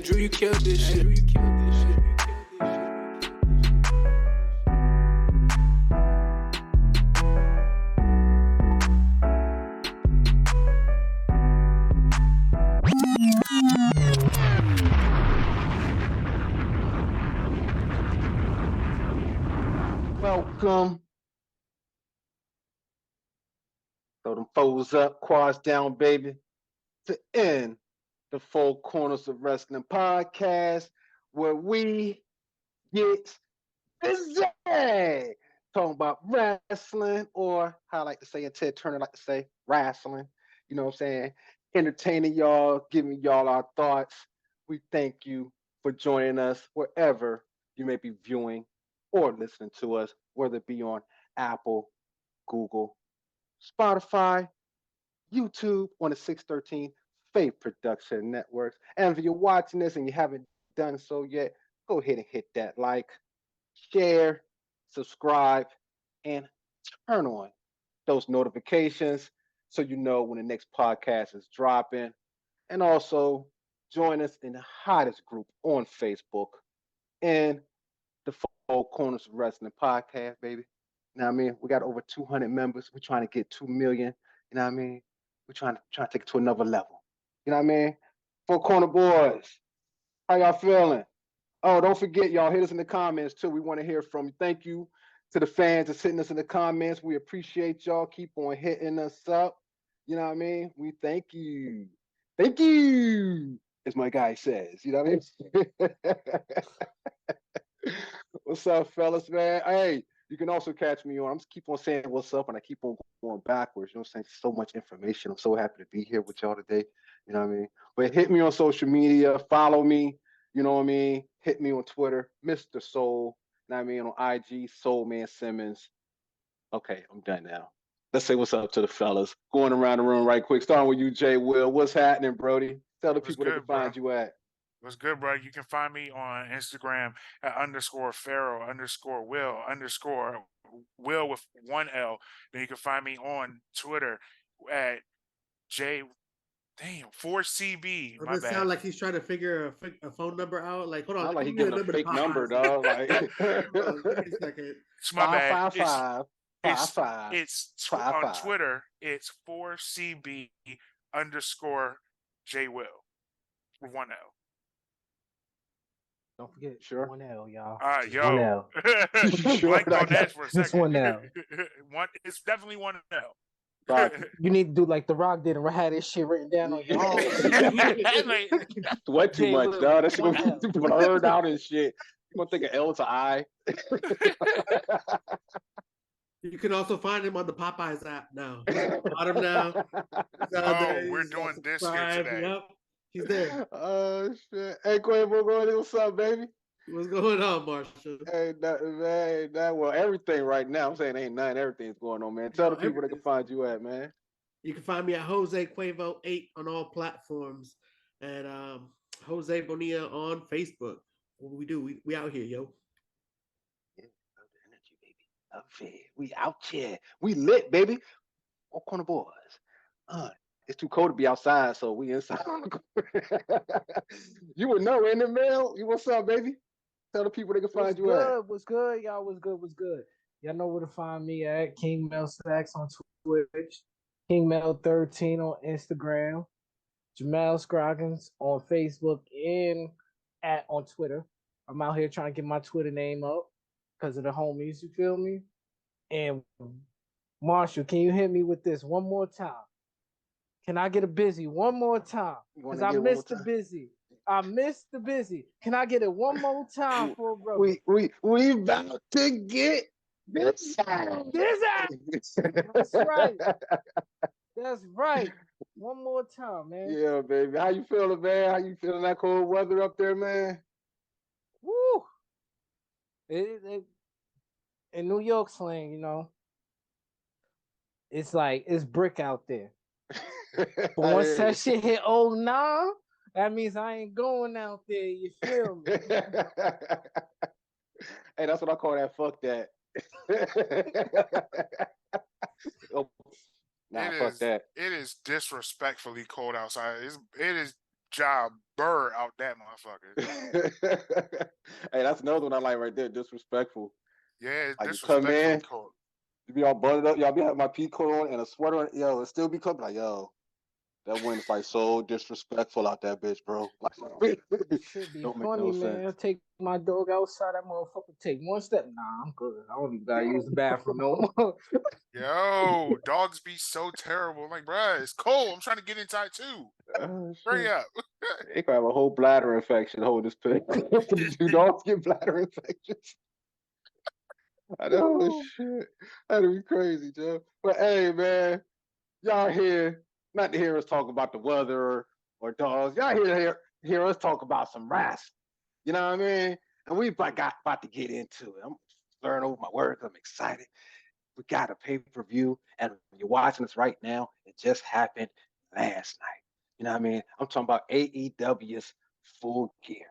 Drew, you killed this shit. Drew, you killed this shit. Welcome. Throw them foes up, quads down, baby. To end the Four Corners of Wrestling podcast, where we get busy talking about wrestling, or how I like to say, and Ted Turner like to say, wrestling. You know what I'm saying? Entertaining y'all, giving y'all our thoughts. We thank you for joining us wherever you may be viewing or listening to us, whether it be on Apple, Google, Spotify, YouTube, on the 613 Faye Production Networks. And if you're watching this and you haven't done so yet, go ahead and hit that like, share, subscribe, and turn on those notifications so you know when the next podcast is dropping. And also join us in the hottest group on Facebook and the Four Corners of Wrestling podcast, baby. You know what I mean? We got over 200 members. We're trying to get 2 million. You know what I mean? We're trying to take it to another level. You know what I mean? Four Corner Boyz, how y'all feeling? Oh, don't forget, y'all, hit us in the comments, too. We want to hear from you. Thank you to the fans that's hitting us in the comments. We appreciate y'all. Keep on hitting us up. You know what I mean? We thank you. Thank you, as my guy says. You know what I mean? What's up, fellas, man? Hey, you can also catch me on. I'm just keep on saying what's up, and I keep on going backwards. You know what I'm saying? So much information. I'm so happy to be here with y'all today. You know what I mean? But hit me on social media. Follow me. You know what I mean? Hit me on Twitter, Mr. Soul. You know what I mean? On IG, Soul Man Simmons. Okay, I'm done now. Let's say what's up to the fellas. Going around the room right quick. Starting with you, Jay Will. What's happening, Brody? Tell the people they can find you at. What's good, bro? You can find me on Instagram at _Pharaoh_Will_Will with 1L. Then you can find me on Twitter at J4CB. Does it sound like he's trying to figure a phone number out? Like, hold on. Not like he's giving a fake number, dog. Like, give me a second. It's my bad. 555. It's on Twitter. It's 4CB _Jay Will with 1L. Don't forget, sure. 1L, y'all. All right, yo. 1L. Sure, like on that for a second. Just 1L. It's definitely 1L. You need to do like The Rock did and had this shit written down on your arm. Sweat too much, dog. That shit gonna be blurred out and shit. You gonna think of L to I. You can also find him on the Popeyes app now. Bottom now. We're doing this here today. Yep. He's there. Oh shit! Hey, Quavo, what's up, baby? What's going on, Marshall? Hey, man, well, everything right now. I'm saying ain't nothing. Everything's going on, man. Tell the people they can find you at, man. You can find me at Jose Quavo 8 on all platforms, and Jose Bonilla on Facebook. What we do? We out here, yo. Yeah, love the energy, baby. Love it. We out here. We lit, baby. All Corner Boyz. It's too cold to be outside, so we inside. You would know, in the mail. What's up, baby? Tell the people they can find you at. What's good, y'all? What's good? Y'all know where to find me at. King Mel Stacks on Twitch. King Mel 13 on Instagram. Jemell Scroggins on Facebook and on Twitter. I'm out here trying to get my Twitter name up because of the homies, you feel me? And Marshall, can you hit me with this one more time? Can I get a busy one more time? Because I missed the busy. Can I get it one more time for bro? We about to get busy. That's right. That's right. One more time, man. Yeah, baby. How you feeling, man? How you feeling that cold weather up there, man? Woo! In New York slang, you know, it's like it's brick out there. But once that shit hit 09, that means I ain't going out there. You feel me? Hey, that's what I call that. Fuck that. Fuck that. It is disrespectfully cold outside. It is job Bird out that motherfucker. Hey, that's another one I like right there. Disrespectful. Yeah, Like you come disrespectfully in, cold. you be all buttered up. Y'all be having my pea coat on and a sweater on. Yo, it still be cold. Like, yo, that wind's like so disrespectful out that bitch, bro. Like, Should be don't make funny, no man. I sense. take my dog outside. That motherfucker take one step. Nah, I'm good. I don't even gotta use the bathroom no more. Yo, dogs be so terrible. I'm like, bruh, it's cold. I'm trying to get inside too. Oh, Hurry shit. up. They could have a whole bladder infection. Hold this pill. Do dogs get bladder infections? I know. Ooh. Shit. That'd be crazy, Joe. But hey, man, y'all here not to hear us talk about the weather or dogs. Y'all here to hear us talk about some wrestling. You know what I mean? And we about to get into it. I'm slurring over my words. I'm excited. We got a pay-per-view, and you're watching this right now. It just happened last night. You know what I mean? I'm talking about AEW's Full Gear.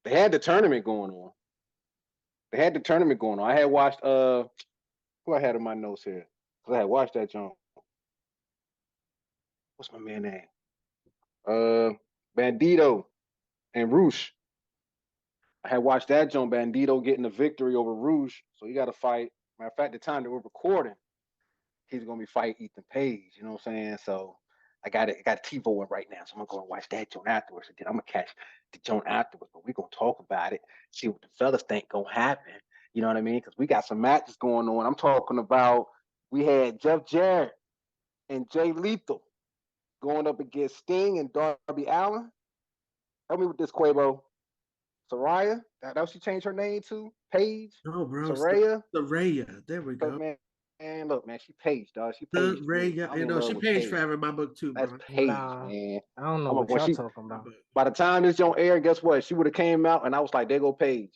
They had the tournament going on. I had watched who I had in my notes here. Because I had watched that jump. What's my man name? Bandito and Roosh. I had watched that jump, Bandito getting the victory over Roosh. So he got to fight. Matter of fact, the time that we're recording, he's gonna be fighting Ethan Page. You know what I'm saying? So I got TiVo right now, so I'm gonna go and watch that joint afterwards, and then I'm gonna catch the joint afterwards. But we're gonna talk about it, see what the fellas think gonna happen. You know what I mean? Because we got some matches going on. I'm talking about we had Jeff Jarrett and Jay Lethal going up against Sting and Darby Allin. Help me with this, Quavo. Soraya, that she changed her name to Paige. No, bro. Soraya. Soraya. There we go. Man, look, man, she Paige, dog. She Paige. Soraya. You know, she Paige forever in my book too, That's bro. Paige, Nah, man. I don't know what y'all talking about. By the time this don't air, guess what? She would have came out, and I was like, "There go Paige."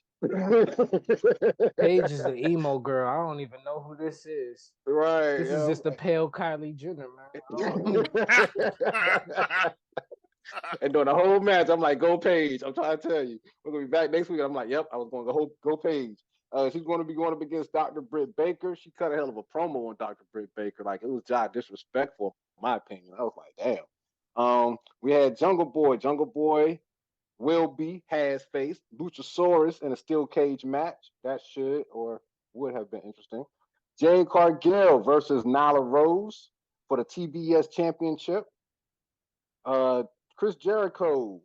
Paige is the emo girl. I don't even know who this is. Right. This is just the pale Kylie Jenner, man. And during the whole match, I'm like, "Go Paige!" I'm trying to tell you, we're gonna be back next week. I'm like, "Yep, I was going to go Paige." She's going to be going up against Dr. Britt Baker. She cut a hell of a promo on Dr. Britt Baker. Like, it was just disrespectful, in my opinion. I was like, damn. We had Jungle Boy. Jungle Boy has faced Luchasaurus in a steel cage match. That should or would have been interesting. Jade Cargill versus Nyla Rose for the TBS Championship. Chris Jericho,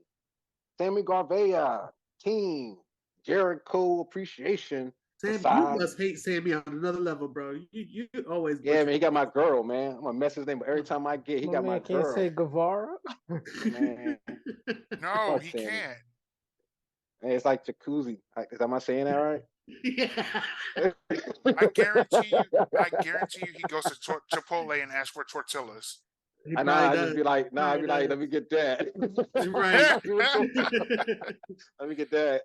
Sammy Guevara, Team Jericho Appreciation. Sam, you must hate Sammy on another level, bro. You always. Yeah, man, he got my girl, man. I'm gonna mess his name, but every time I get, he got my girl. Can't say Guevara. Man. No, he can't. Hey, it's like jacuzzi. Am I saying that right? Yeah. I guarantee you, he goes to Chipotle and asks for tortillas. I just be like, let me get that. Right. Let me get that.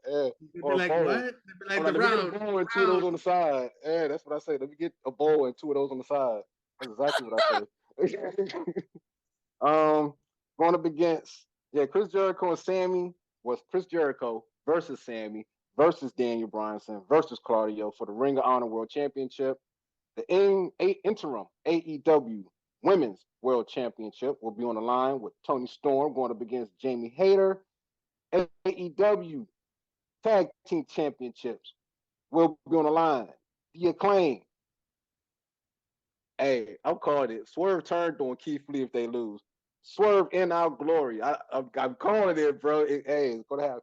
Or like what? Like the let round. Me get a bowl and 2 of those on the side. Yeah, that's what I say. Let me get a bowl and 2 of those on the side. That's exactly what I say. Going up against Chris Jericho and Sammy was Chris Jericho versus Sammy versus Daniel Bryanson versus Claudio for the Ring of Honor World Championship. The interim AEW Women's World Championship will be on the line with Toni Storm going up against Jamie Hayter. AEW Tag Team Championships will be on the line. The Acclaim. Hey, I'm calling it. Swerve turned on Keith Lee if they lose. Swerve in our glory. I'm calling it, bro. It's going to happen.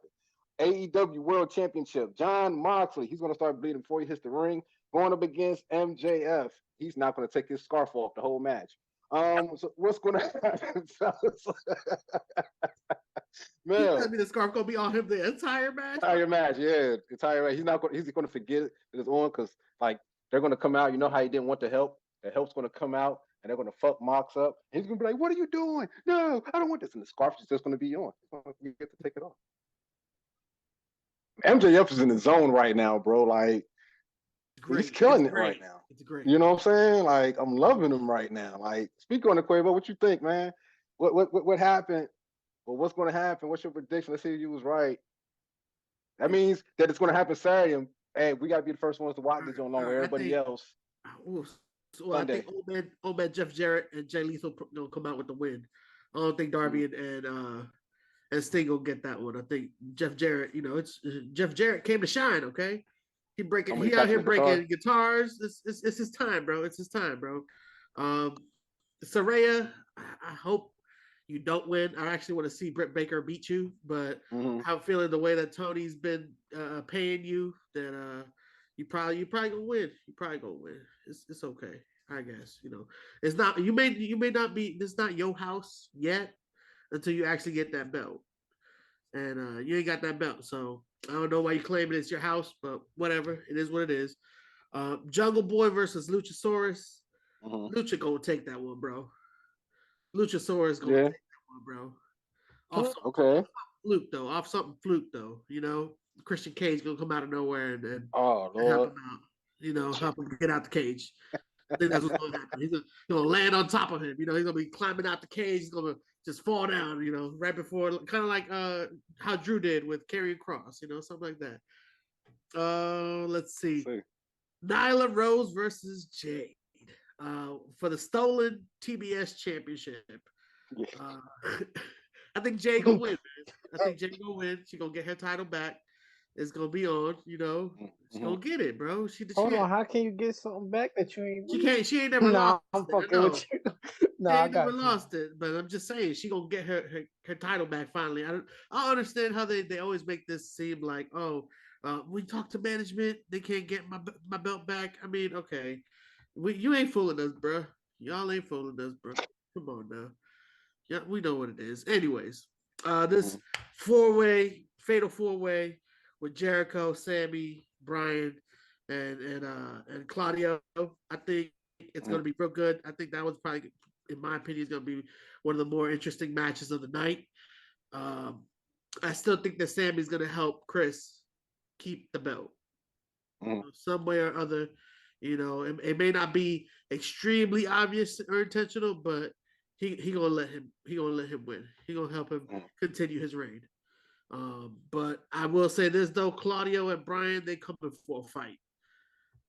AEW World Championship. Jon Moxley. He's going to start bleeding before he hits the ring. Going up against MJF. He's not going to take his scarf off the whole match. So what's going to happen, fellas? Man, you the scarf going to be on him the entire match? Entire match. He's not going. He's going to forget it it's on because like they're going to come out. You know how he didn't want the help. The help's going to come out and they're going to fuck Mox up. And he's going to be like, "What are you doing? No, I don't want this." And the scarf is just going to be on. You get to take it off. MJF is in the zone right now, bro. Like, he's killing it right now. It's great. You know what I'm saying? Like, I'm loving him right now. Like, speak on it, Quavo. What you think, man? What happened? Well, what's going to happen? What's your prediction? Let's see if you was right. That means that it's going to happen Saturday. And, hey, we got to be the first ones to watch this along with everybody else. So I think old man Jeff Jarrett and Jay Lethal gonna come out with the win. I don't think Darby and Sting will get that one. I think Jeff Jarrett. It's Jeff Jarrett came to shine. Okay, he out here breaking guitars. It's his time, bro. It's his time, bro. Saraya, I hope you don't win. I actually want to see Britt Baker beat you, but I'm feeling the way that Tony's been paying you that you probably gonna win. You probably gonna win. It's okay, I guess. It's not you may not be. This is not your house yet until you actually get that belt, and you ain't got that belt. So I don't know why you claiming it's your house, but whatever. It is what it is. Jungle Boy versus Luchasaurus. Lucha gonna take that one, bro. Luchasaurus gonna take that one, bro. Off something fluke though. Christian Cage gonna come out of nowhere and help him out. Help him get out the cage. I think that's what's gonna happen. He's gonna land on top of him. He's gonna be climbing out the cage. He's gonna just fall down. Right before, kind of like how Drew did with Karrion Kross. Something like that. Let's see. Nyla Rose versus Jade. For the stolen TBS championship. I think Jade gonna win, man. I think Jade gonna win. She gonna get her title back. It's gonna be on, She gonna get it, bro. Hold on, how can you get something back that you ain't? She can't. She ain't never lost. I'm fucking with you. She ain't never lost it, but I'm just saying she gonna get her title back finally. I don't understand how they always make this seem like, we talk to management, they can't get my belt back. I mean, okay. You ain't fooling us, bro. Y'all ain't fooling us, bro. Come on now. Yeah, we know what it is. Anyways, this fatal four-way with Jericho, Sammy, Brian, and Claudio. I think it's gonna be real good. I think that was probably, in my opinion, is gonna be one of the more interesting matches of the night. I still think that Sammy's gonna help Chris keep the belt. Some way or other. It may not be extremely obvious or intentional, but he gonna let him win. He gonna help him continue his reign. But I will say this though, Claudio and Brian, they coming for a fight.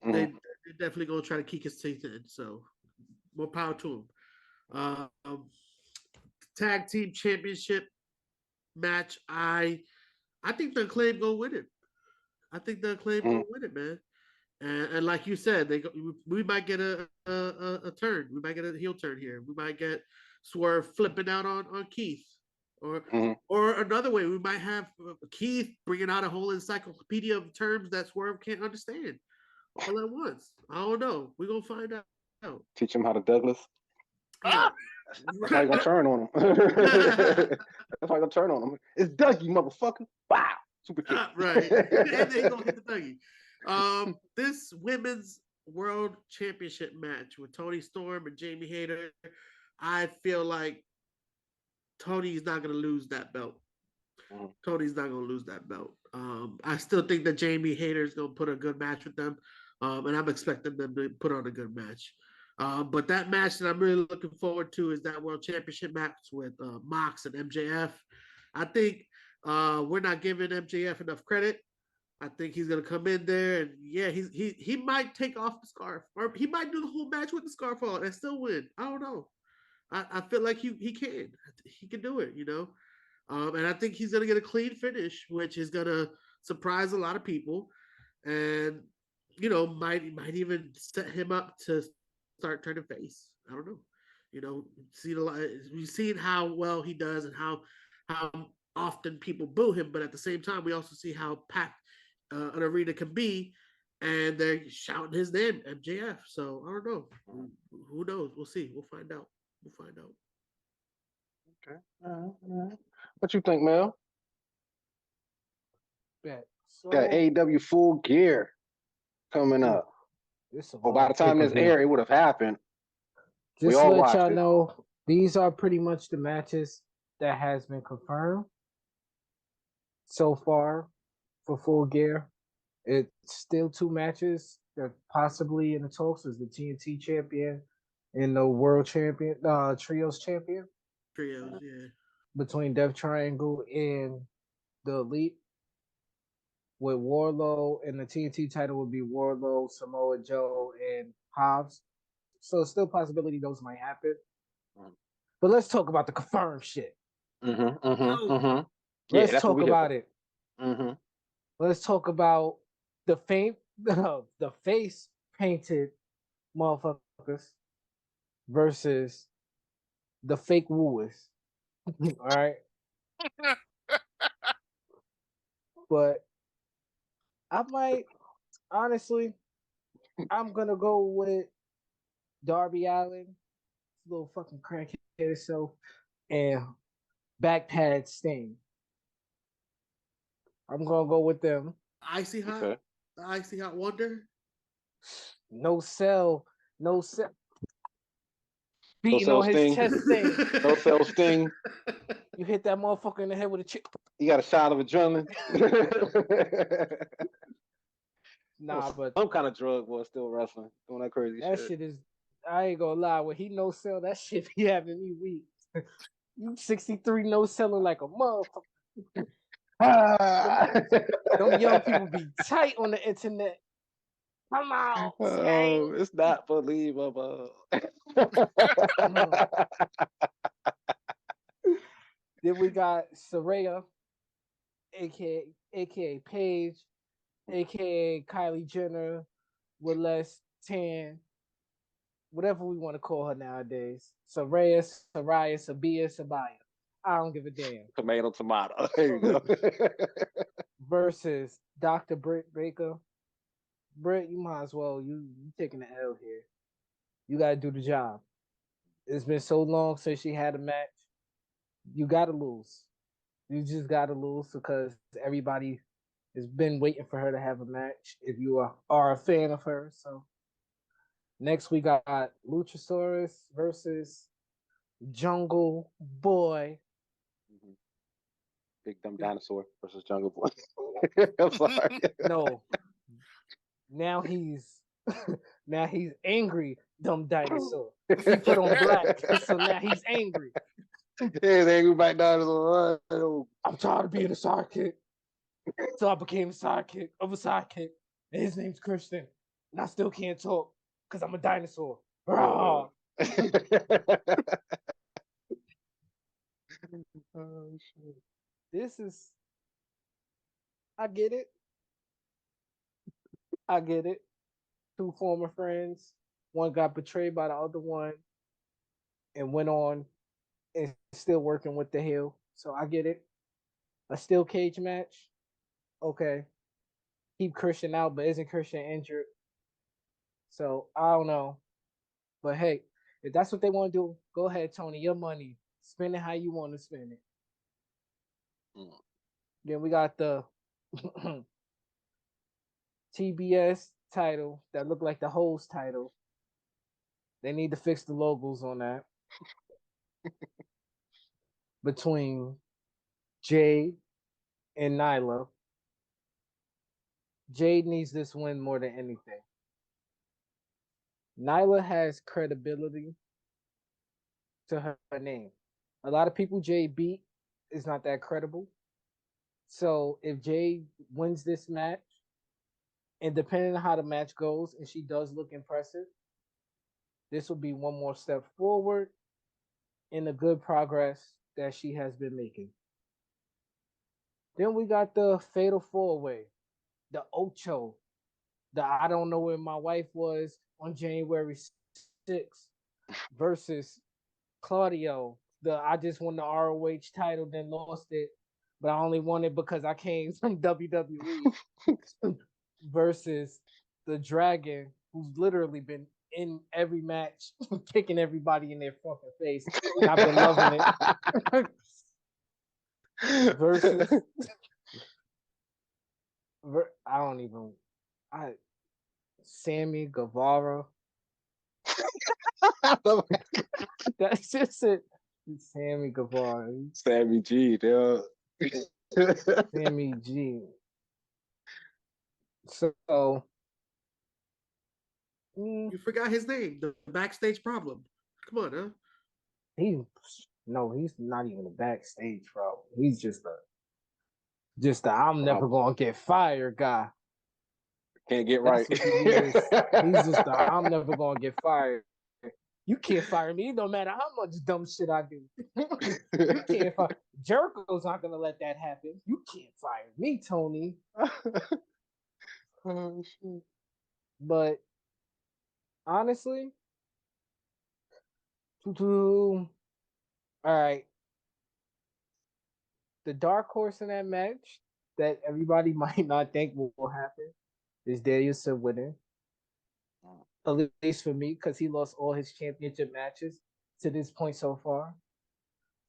They're definitely gonna try to kick his teeth in. So more power to them. Tag team championship match. I think the Acclaim gonna win it. I think the Acclaim gonna win it, man. And like you said, we might get a turn. We might get a heel turn here. We might get Swerve flipping out on Keith, or another way, we might have Keith bringing out a whole encyclopedia of terms that Swerve can't understand all at once. I don't know. We're gonna find out. Teach him how to Douglas. That's how you gonna turn on him. That's how you gonna turn on him. It's Dougie, motherfucker. Wow, super kick. Right, and then he's gonna hit the Dougie. This women's world championship match with Toni Storm and Jamie Hayter, I feel like Tony's not gonna lose that belt. Tony's not gonna lose that belt. I still think that Jamie Hayter is gonna put a good match with them, and I'm expecting them to put on a good match. But that match that I'm really looking forward to is that world championship match with Mox and MJF. I think we're not giving MJF enough credit. I think he's gonna come in there and he might take off the scarf, or he might do the whole match with the scarf on and still win. I don't know. I feel like he can do it, and I think he's gonna get a clean finish, which is gonna surprise a lot of people, and might even set him up to start turning face. I don't know. We've seen how well he does and how often people boo him, but at the same time, we also see how packed an arena can be, and they're shouting his name, MJF. So I don't know. Who knows? We'll see. We'll find out. Okay. All right. What you think, Mel? Got AEW Full Gear coming up. By the time this air, it would have happened. Just to let y'all know, these are pretty much the matches that has been confirmed so far for Full Gear. It's still 2 matches that possibly in the talks is the TNT champion and the world champion, trios champion. Trios, yeah. Between Death Triangle and the Elite. With Wardlow, and the TNT title would be Wardlow, Samoa Joe, and Hobbs. So still possibility those might happen. But let's talk about the confirmed shit. Yeah, Let's that's what talk we here about for. it. Mm-hmm. Let's talk about the the face painted motherfuckers versus the fake wooers. All right. But I might honestly, I'm gonna go with Darby Allin, little fucking crackhead himself, and backpad Sting. I'm gonna go with them. Icy hot, Okay. the icy hot wonder. No sell, no sell. No Beating cell on his Sting. chest Sting. No cell Sting. You hit that motherfucker in the head with a chip. You got a shot of adrenaline. Nah, but Some kind of drug was still wrestling, doing that crazy that shit. shit is. I ain't gonna lie. When he no sell, that shit be having me weak. You 63 no selling like a motherfucker. Them young people be tight on the internet. Come on, Sting. It's not believable. Then we got Saraya, aka Paige, aka Kylie Jenner, with less tan, whatever we want to call her nowadays. Saraya, Sabia. I don't give a damn. Tomato. There you go. Versus Dr. Britt Baker. Britt, you might as well. You taking the L here. You gotta do the job. It's been so long since she had a match. You gotta lose. You just gotta lose because everybody has been waiting for her to have a match. If you are a fan of her, so next we got Luchasaurus versus Jungle Boy. Big dumb dinosaur versus Jungle Boy. I'm sorry. No, now he's angry, dumb dinosaur. He put on black, so now he's angry. He's angry black dinosaur. I'm tired of being a sidekick. So I became a sidekick of a sidekick. And his name's Christian. And I still can't talk because I'm a dinosaur. Oh, shit. This is I get it. I get it. Two former friends. One got betrayed by the other one and went on and still working with the heel. So I get it. A steel cage match. Okay. Keep Christian out, but isn't Christian injured? So I don't know. But hey, if that's what they want to do, go ahead, Tony. Your money. Spend it how you want to spend it. Then we got the TBS title that looked like the host title. They need to fix the logos on that. Between Jade and Nyla. Jade needs this win more than anything. Nyla has credibility to her name. A lot of people Jade beat is not that credible. So if Jade wins this match, and depending on how the match goes, and she does look impressive, this will be one more step forward in the good progress that she has been making. Then we got the Fatal 4-Way, the Ocho, the I don't know where my wife was on January 6th versus Claudio, the I just won the ROH title, then lost it, but I only won it because I came from WWE versus the Dragon, who's literally been in every match, kicking everybody in their fucking face. And I've been loving it. Versus I don't even Sammy Guevara. That's just it. Sammy Guevara. Sammy G, dude. Sammy G. So You forgot his name, the backstage problem. Come on, huh? he's not even a backstage problem. He's just a I'm never gonna get fired guy. Can't get That's right. what he is. He's just a I'm never gonna get fired. You can't fire me no matter how much dumb shit I do. You can't fire. Jericho's not gonna let that happen. You can't fire me, Tony. Oh, shit. But honestly, all right. The dark horse in that match that everybody might not think will happen is Danielson winning. At least for me, because he lost all his championship matches to this point so far.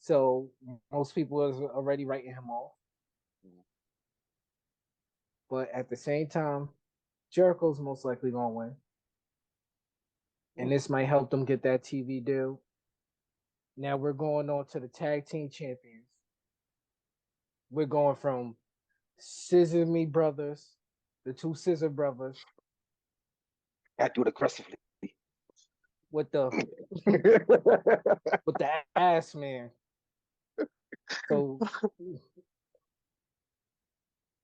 So most people are already writing him off. But at the same time, Jericho's most likely gonna win. And this might help them get that TV deal. Now we're going on to the tag team champions. We're going from Scissor Me Brothers, the two Scissor Brothers, I do it aggressively. with the ass man. So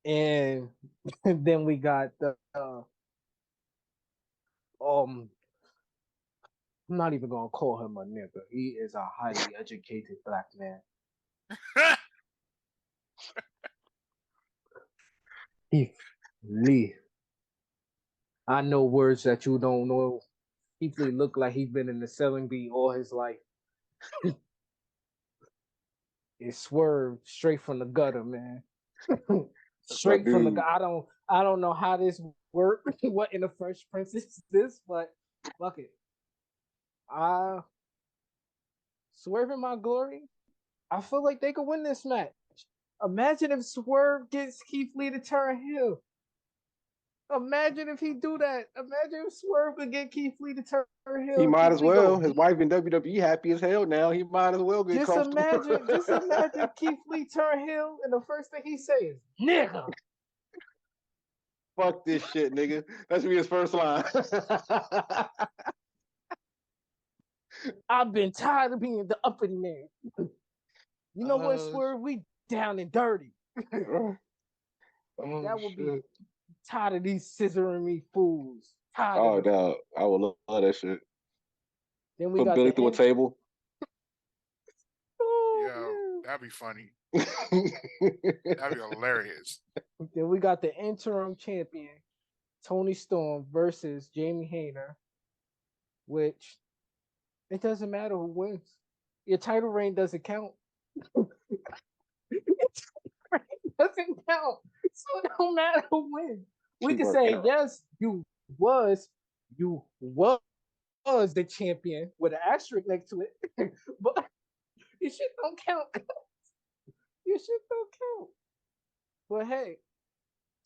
and then we got the I'm not even gonna call him a nigga. He is a highly educated black man. Heath Lee. I know words that you don't know. Heath Lee looked like he's been in the selling bee all his life. It swerved straight from the gutter, man. Straight from the gutter. I don't know how this worked. What in the Fresh Prince is this? But fuck it. Swerve in my glory. I feel like they could win this match. Imagine if Swerve gets Keith Lee to turn heel. Imagine if he do that. Imagine if Swerve could get Keith Lee to turn heel. He might Keith as Lee well. go, His wife in WWE happy as hell now. He might as well get just comfortable. imagine Keith Lee turn heel, and the first thing he say is "nigga." Fuck this shit, nigga. That should be his first line. I've been tired of being the uppity man. You know what, Oh, Swerve? We down and dirty. oh, That would be shit. tired of these scissoring me fools. Tired Oh, of it. no. I would love that shit. Then we Put got Billy the through a table. Yo, Oh, that'd be funny. That'd be hilarious. then we got the interim champion, Tony Storm versus Jamie Hayter, which it doesn't matter who wins. Your title reign doesn't count. Your title reign doesn't count. So it don't matter who wins. We can say, yes, you was the champion with an asterisk next to it, but your shit don't count. Your shit don't count. But hey,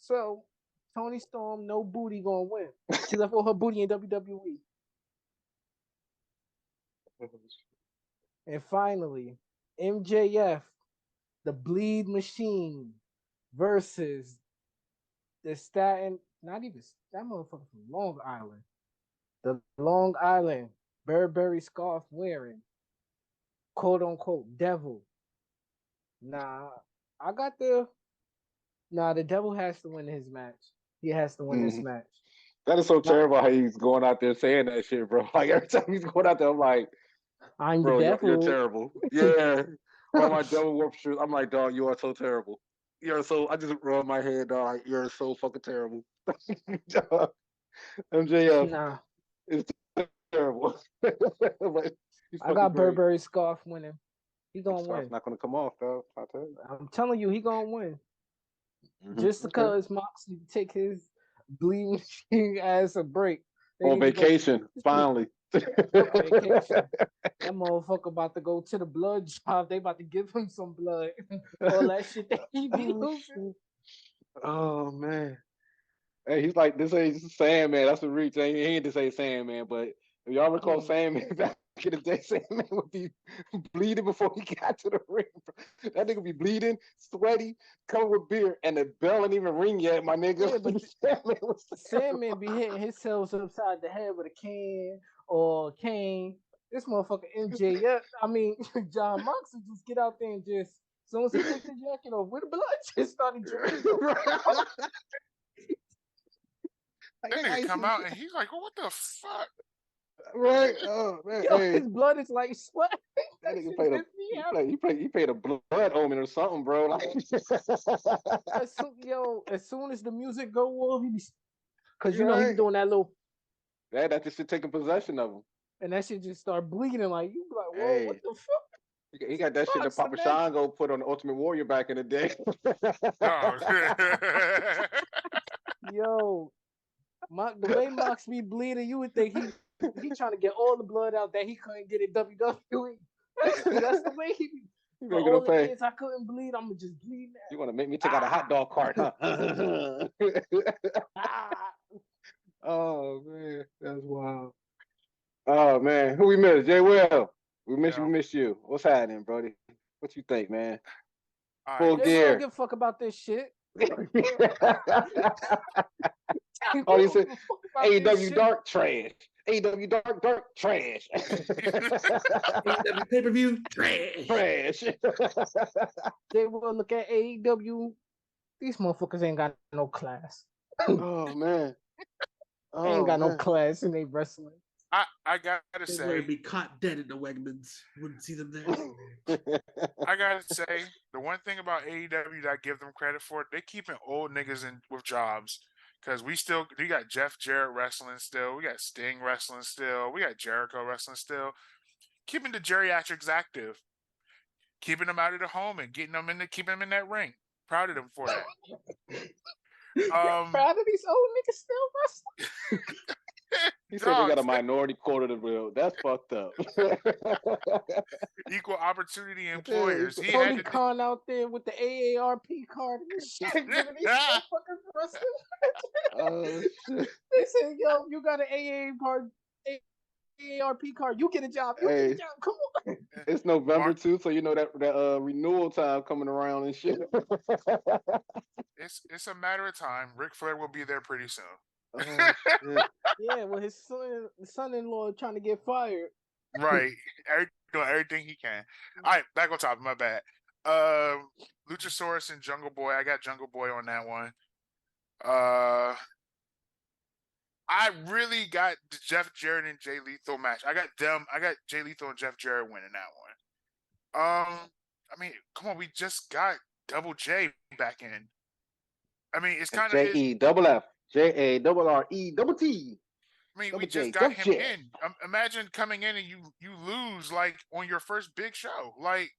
so Tony Storm, no booty gonna win. She left all her booty in WWE. And finally, MJF, the Bleed Machine, versus the Staten, not even that motherfucker from Long Island. The Long Island Burberry scarf wearing, quote unquote, devil. Nah, the devil has to win his match. He has to win this match. That is so terrible how he's going out there saying that shit, bro. Like every time he's going out there, I'm like, I'm bro, the devil. you're terrible. Yeah. All my devil warp shit. I'm like, dog, you are so terrible. I just rub my head, dog. You're so fucking terrible. MJF Nah, is terrible. But he's I got fucking great. Burberry scarf winning. He gonna Scarf's win. not gonna come off, though. I'll tell you. I'm telling you, he gonna win. Mhm. Just Okay. because Moxley take his bleeding ass a break. They On need to go- vacation, finally. vacation. That motherfucker about to go to the blood job. They about to give him some blood. All that shit that he be losing. Oh man. Hey, he's like, this ain't Sandman. That's a reach. He ain't to say Sandman, but if y'all recall Sandman back in the day, Sandman would be bleeding before he got to the ring. That nigga be bleeding, sweaty, covered with beer, and the bell ain't even ring yet, my nigga. Yeah, but Sandman was Sandman be hitting himself upside the head with a can or cane. This motherfucker MJF, John Moxley just get out there and just, as soon as he took the jacket off, with the blood just started dripping. That nigga come out and he's like, oh, what the fuck? Right? Oh man, Yo, hey, his blood is like sweat. that That nigga shit played a pissed me he out. played a blood omen or something, bro. Like As soon as the music go off, he be, cause you know he be right. doing that little, That just shit taking possession of him. and that shit just start bleeding. Like you be like, whoa, what Hey, the fuck? he got that shit that Fuck, Papa Sinette. Shango put on the Ultimate Warrior back in the day. Oh. Yo, the way Mox be bleeding, you would think he trying to get all the blood out that he couldn't get in WWE. That's the way he be. You For gonna get all up the pay. years I couldn't bleed, I'm gonna just bleed You now. gonna make me take out a hot dog cart, huh? Ah. Oh man, that's wild. Oh man, who we miss? Jay Will. We miss you. Yeah. We miss you. What's happening, Brody? What you think, man? All Full right. Jay, we don't gear. give a fuck about this shit. We Oh, you don't said give a fuck about this AEW shit. Dark trash. AEW Dark trash. AEW pay-per-view trash. Trash. They will look at AEW. These motherfuckers ain't got no class. Oh man. They ain't Oh got no man. class in they wrestling. I gotta They say, would be caught dead in the Wegmans. Wouldn't see them there. I gotta say, the one thing about AEW that I give them credit for, they keeping old niggas in with jobs. Cause we got Jeff Jarrett wrestling still, we got Sting wrestling still, we got Jericho wrestling still. Keeping the geriatrics active, keeping them out of the home and keeping them in that ring. Proud of them for that. You're proud of these old niggas still wrestling? He said they got a Dogs, minority quota to build. That's fucked up. equal opportunity employers. He Tony had to. Khan out there with the AARP card and shit, giving these motherfuckers wrestling. Oh shit. They say, yo, you got an AARP card, you get a job. You get a Hey, job. Come on. it's November Mark, too, so you know that renewal time coming around and shit. it's a matter of time. Ric Flair will be there pretty soon. Oh shit. Yeah, well, his son-in-law trying to get fired. Right. Doing everything he can. All right, back on top. My bad. Luchasaurus and Jungle Boy. I got Jungle Boy on that one. I really got the Jeff Jarrett and Jay Lethal match. I got Jay Lethal and Jeff Jarrett winning that one. I mean, come on, we just got Double J back in. I mean, it's kind of JEFF JARRET. I mean, we Double just J, got Double him J. in. Imagine coming in and you lose like on your first big show. Like,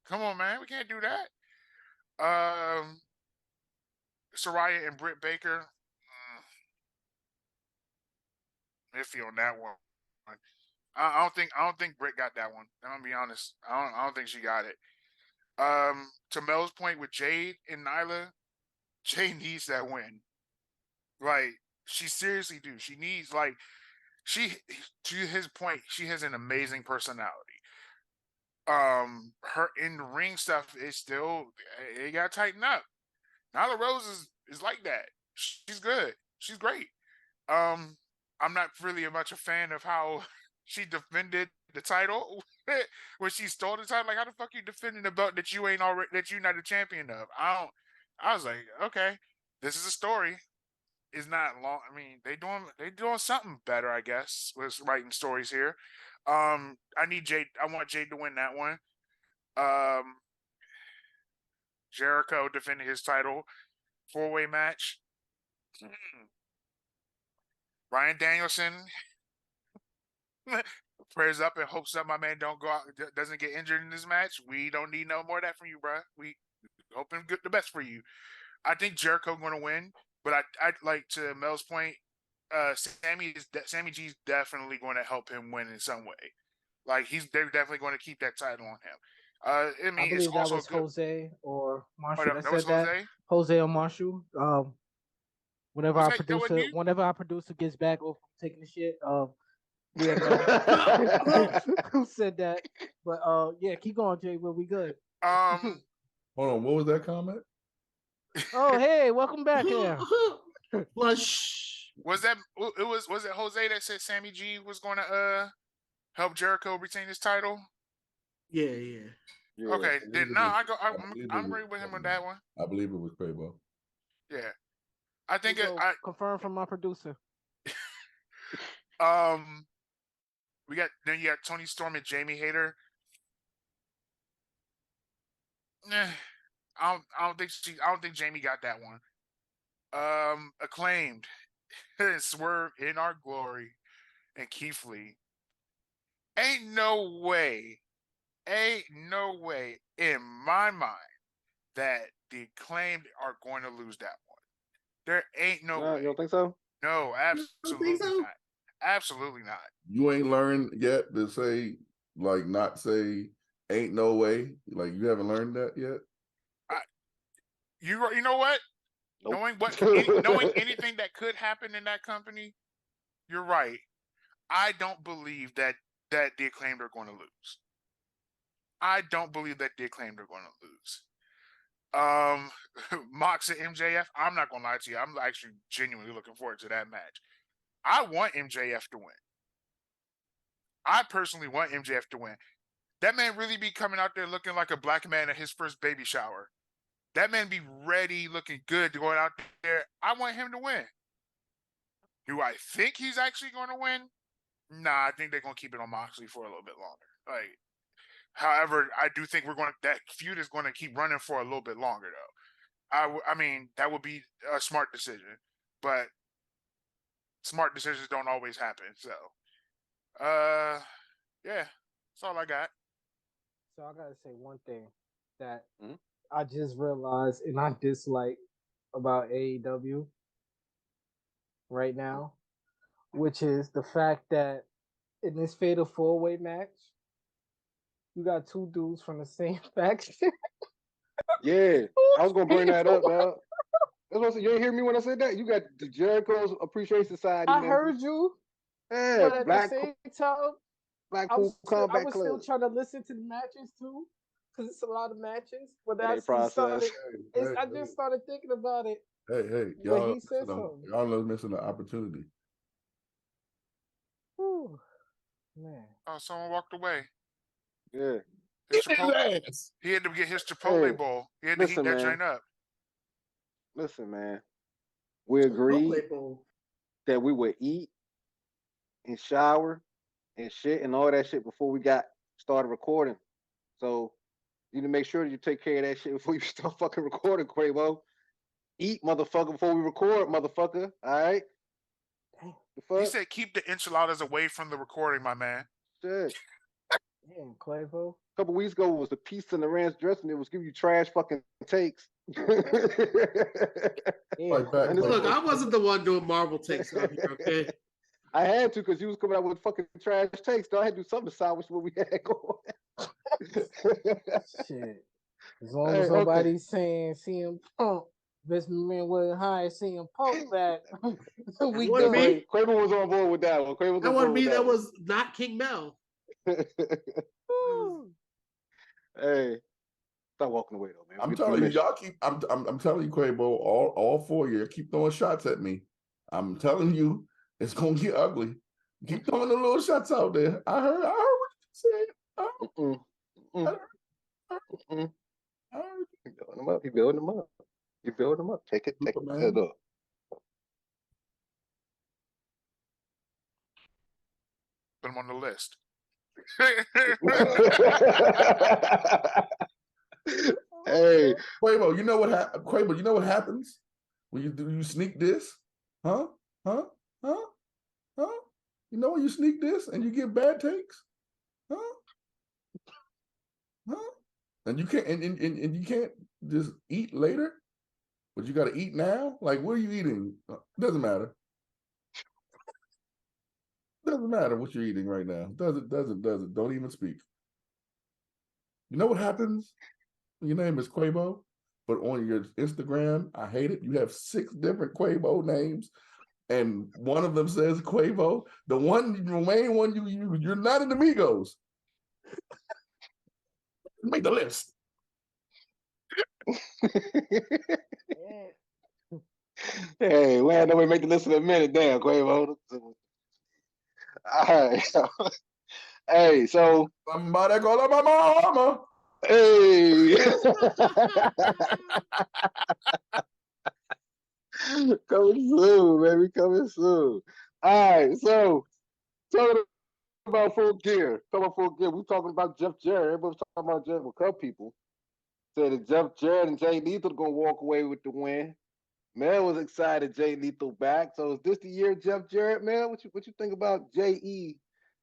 come on, man, we can't do that. Soraya and Britt Baker, iffy on that one. I don't think Britt got that one. I'm gonna be honest. I don't think she got it. To Mel's point with Jade and Nyla, Jade needs that win. Like, she seriously do. She needs to his point, she has an amazing personality. Her in ring stuff is still, it got to tighten up. Nyla Rose is like that. She's good. She's great. I'm not really much a fan of how she defended the title when she stole the title. Like, how the fuck you defending a belt that you're not a champion of? I was like, okay, this is a story. It's not long. I mean, they doing something better, I guess, with writing stories here. I want Jade to win that one. Jericho defending his title, 4-way match. Bryan Danielson prayers up and hopes that my man doesn't get injured in this match. We don't need no more of that from you, bro. We hoping the best for you. I think Jericho going to win, but I like, to Mel's point, Sammy G's definitely going to help him win in some way. Like, they're definitely going to keep that title on him. I mean, I it's believe that also was good. Jose or Marshall Oh, that that was said that. Jose? Jose or Marshall. Whenever Was our that wasn't producer, you? whenever our producer gets back over from taking the shit, yeah, man. Who said that? But yeah, keep going, Jay. Well, we good. Um, Hold on, what was that comment? Oh, hey, welcome back here. Flush. was it Jose that said Sammy G was going to help Jericho retain his title? Yeah, yeah. Yeah. Okay, then no, I'm believe agreeing with him on that one. I believe it was Quavo. Yeah, I think Confirmed from my producer. Then you got Tony Storm and Jamie Hayter. I don't think Jamie got that one. Acclaimed, Swerve in Our Glory, and Keith Lee. Ain't no way in my mind that the Acclaimed are going to lose that one. There ain't no way. You don't think so? No, absolutely so? not. Absolutely not. You ain't learned yet to say, like, not say, ain't no way. Like, you haven't learned that yet? You know what? Nope. Knowing anything that could happen in that company, you're right. I don't believe that the Acclaimed are going to lose. I don't believe that the Acclaimed are going to lose. Mox and MJF, I'm not going to lie to you. I'm actually genuinely looking forward to that match. I want MJF to win. I personally want MJF to win. That man really be coming out there looking like a black man at his first baby shower. That man be ready, looking good to go out there. I want him to win. Do I think he's actually going to win? Nah, I think they're going to keep it on Moxley for a little bit longer. Like, however, I do think that feud is going to keep running for a little bit longer, though. I mean, that would be a smart decision, but smart decisions don't always happen. So, yeah, that's all I got. So I gotta say one thing that I just realized and I dislike about AEW right now, which is the fact that in this fatal 4-way match, you got two dudes from the same faction. Yeah, I was gonna bring that up, dog. That's what I said. You ain't hear me when I said that? You got the Jericho's Appreciation Society. I heard you. Yeah, but at the same time, Blackpool Combat I was Club. still trying to listen to the matches too, because it's a lot of matches. But Yeah, I process. just started thinking about it. Hey, when he said something. Y'all are missing the opportunity. Whew, man. Oh, someone walked away. Yeah. He had to get his Chipotle bowl. He had to heat that joint up. Listen, man. We agreed that we would eat and shower and shit and all that shit before we started recording. So you need to make sure that you take care of that shit before you start fucking recording, Quavo. Eat, motherfucker, before we record, motherfucker. All right? He said keep the enchiladas away from the recording, my man. Shit. Damn, Quavo. A couple weeks ago was the pizza and the ranch dressing. It was giving you trash fucking takes. Look, I wasn't the one doing Marvel takes out here, okay? I had to because you was coming out with fucking trash takes. So I had to do something to salvage what we had going. Shit. As long as nobody's saying CM Punk, Vince McMahon wasn't high, CM Punk back. We good. Me. Quavo was on board with that one. That wasn't me. That was not King Mel. Hey, stop walking away though, man. I'm telling you, y'all keep. I'm telling you, Quavo, all four of you keep throwing shots at me. I'm telling you, it's gonna get ugly. Keep throwing the little shots out there. I heard what you said. I heard. He building them up. You build them up. Take it. Head up. Put them on the list. Hey, Quavo, you know what Quavo, you know what happens when you sneak this? Huh? You know when you sneak this and you get bad takes? And you can't and you can't just eat later, but you gotta eat now? Like, what are you eating? Doesn't matter. Doesn't matter what you're eating right now. Doesn't. Don't even speak. You know what happens? Your name is Quavo, but on your Instagram, I hate it. You have 6 different Quavo names, and one of them says Quavo. The main one you use, you're not in the Migos. Make the list. Hey, we had nobody make the list in a minute. Damn, Quavo. All right. Hey, so somebody call up my mama. Hey. Coming soon, baby. Coming soon. All right, so talking about full gear. Talking about full gear. We talking about Jeff Jarrett. Everybody talking about Jeff. Well, a couple people said that Jeff Jarrett and Jay Lethal gonna walk away with the win. Mel was excited Jay Lethal back. So is this the year Jeff Jarrett, Mel? What you think about J-E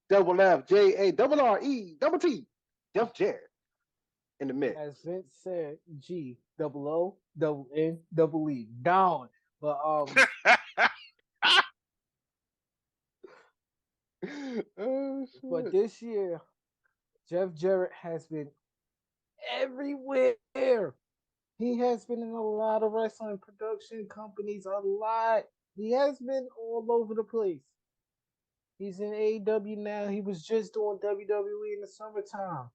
double F J A double R E double T Jeff Jarrett in the mix? As Vince said, G double O double N double E down. But Oh, but shit. this year, Jeff Jarrett has been everywhere. He has been in a lot of wrestling production companies, a lot. He has been all over the place. He's in AEW now. He was just doing WWE in the summertime.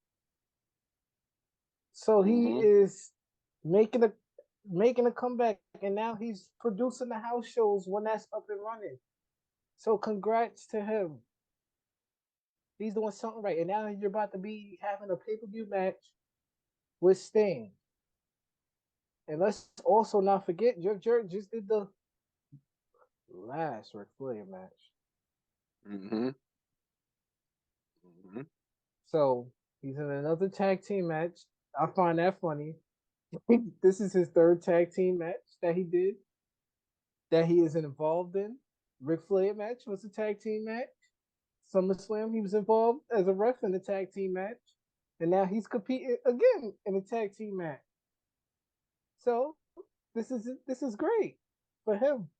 So he is making a comeback, and now he's producing the house shows when that's up and running. So congrats to him. He's doing something right. And now you're about to be having a pay-per-view match with Sting. And let's also not forget, Jeff Jarrett just did the last Ric Flair match. So he's in another tag team match. I find that funny. This is his third tag team match that he did, that he is involved in. Ric Flair match was a tag team match. SummerSlam, he was involved as a ref in the tag team match. And now he's competing again in a tag team match. So this is great for him.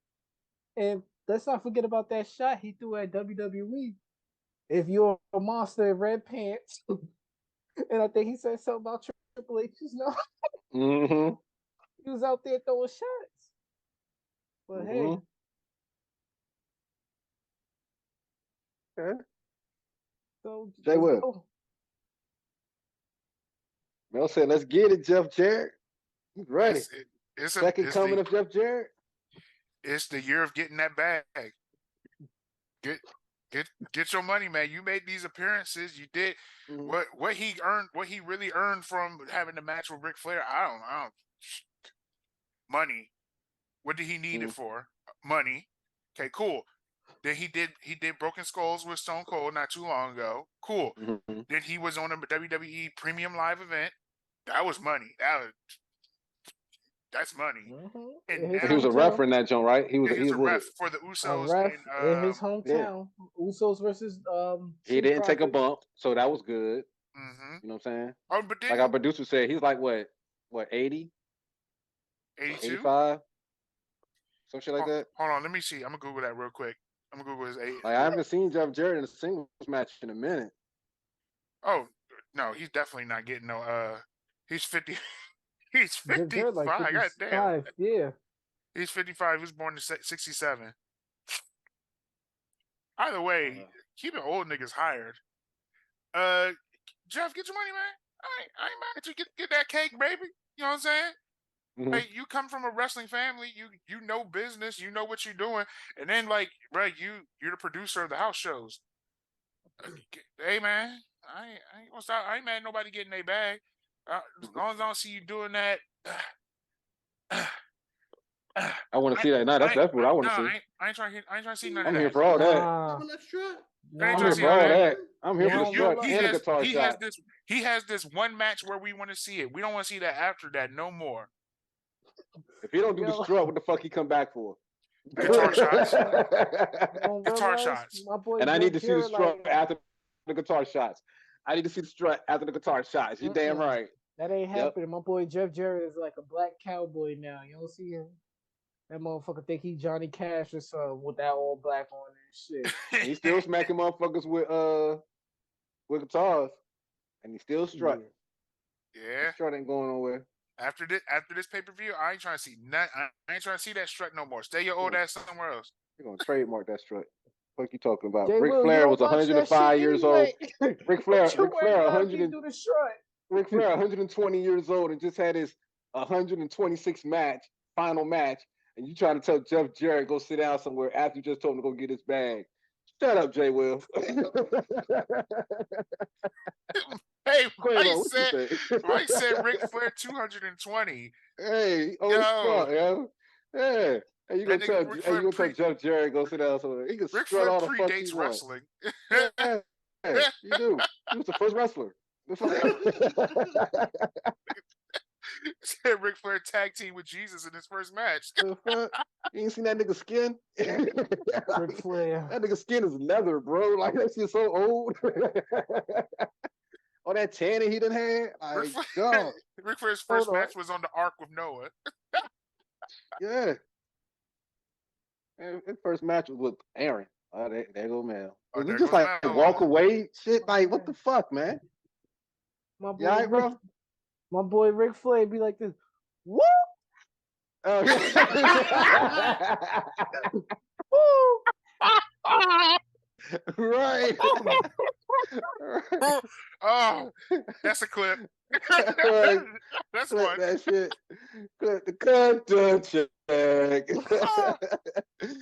And let's not forget about that shot he threw at WWE. If you're a monster in red pants, and I think he said something about Triple H's no. He was out there throwing shots. But hey. Okay. So Jay Will. Mel said, "Let's get it, Jeff Jarrett. He's ready." It's Second coming of Jeff Jarrett. It's the year of getting that bag. Get your money, man. You made these appearances. You did what he earned. What he really earned from having the match with Ric Flair. I don't. Money. What did he need it for? Money. Okay, cool. Then he did Broken Skulls with Stone Cold not too long ago. Cool. Then he was on a WWE Premium Live event. That was money. That's money. And he was a ref in that joint, right? He was a ref for the Usos in his hometown. Yeah. Usos versus he didn't take a bump, so that was good. You know what I'm saying? Oh, but then, like our producer said, he's like what 80? 82? 85? Some shit like that. Hold on, let me see. I'm gonna Google that real quick. I'm gonna Google his age. Like I haven't seen Jeff Jarrett in a singles match in a minute. Oh no, he's definitely not getting no. He's 50. He's 55. Like God damn. Yeah. He's 55. He was born in 67. Either way, keeping old niggas hired. Jeff, get your money, man. I ain't mad at you. Get that cake, baby. You know what I'm saying? Hey, you come from a wrestling family. You know business. You know what you're doing. And then right, you're the producer of the house shows. Hey, man, I ain't gonna stop. I ain't mad at nobody getting their bag. As long as I don't see you doing that. I want to see that. Nah, that's what I want to see. I ain't trying to see none I'm of that. here for all that. I'm here for all that. I'm here for the strut and the guitar shot. He has this one match where we want to see it. We don't want to see that after that no more. If he don't do the strut, what the fuck he come back for? Guitar shots. Guitar shots. And I need to see the strut after the guitar shots. I need to see the strut after the guitar shots. You damn right. That ain't happening. My boy Jeff Jarrett is like a black cowboy now. You don't see him. That motherfucker think he Johnny Cash or something with that all black on and shit. He's still smacking motherfuckers with guitars, and he's still strutting. Yeah, strut ain't going nowhere. After this pay-per-view, I ain't trying to see I ain't trying to see that strut no more. Stay your old ass somewhere else. You're gonna trademark that strut. What you talking about? Jay Ric Will, Flair was 105 years old. Ric Flair 120 years old and just had his 126th final match, and you trying to tell Jeff Jarrett go sit down somewhere after you just told him to go get his bag. Shut up, Jay Will. Hey, I said Ric Flair 220. Hey, fuck, yo. Yeah. Hey, you gonna tell Jeff Jarrett go sit down somewhere? He can strut all the fuck he wants. wrestling. you do. He was the first wrestler. Said Ric Flair tag team with Jesus in his first match. The fuck? You ain't seen that nigga skin? Ric Flair. That nigga skin is leather, bro. Like that shit's so old. All that tanning he done had. Like, dog. Ric Flair's first Hold on. match was on the Ark with Noah. Yeah. Man, his first match was with Aaron. Oh, there go Mel. Oh, Was he there just goes like Mel. walk away? Shit, like what the fuck, man? My boy, You alright, bro? my boy Ric Flair be like this. Woo! Oh, yeah. Right. Oh, that's a clip. Right. That's Clip one. that shit. Clip the content check. Oh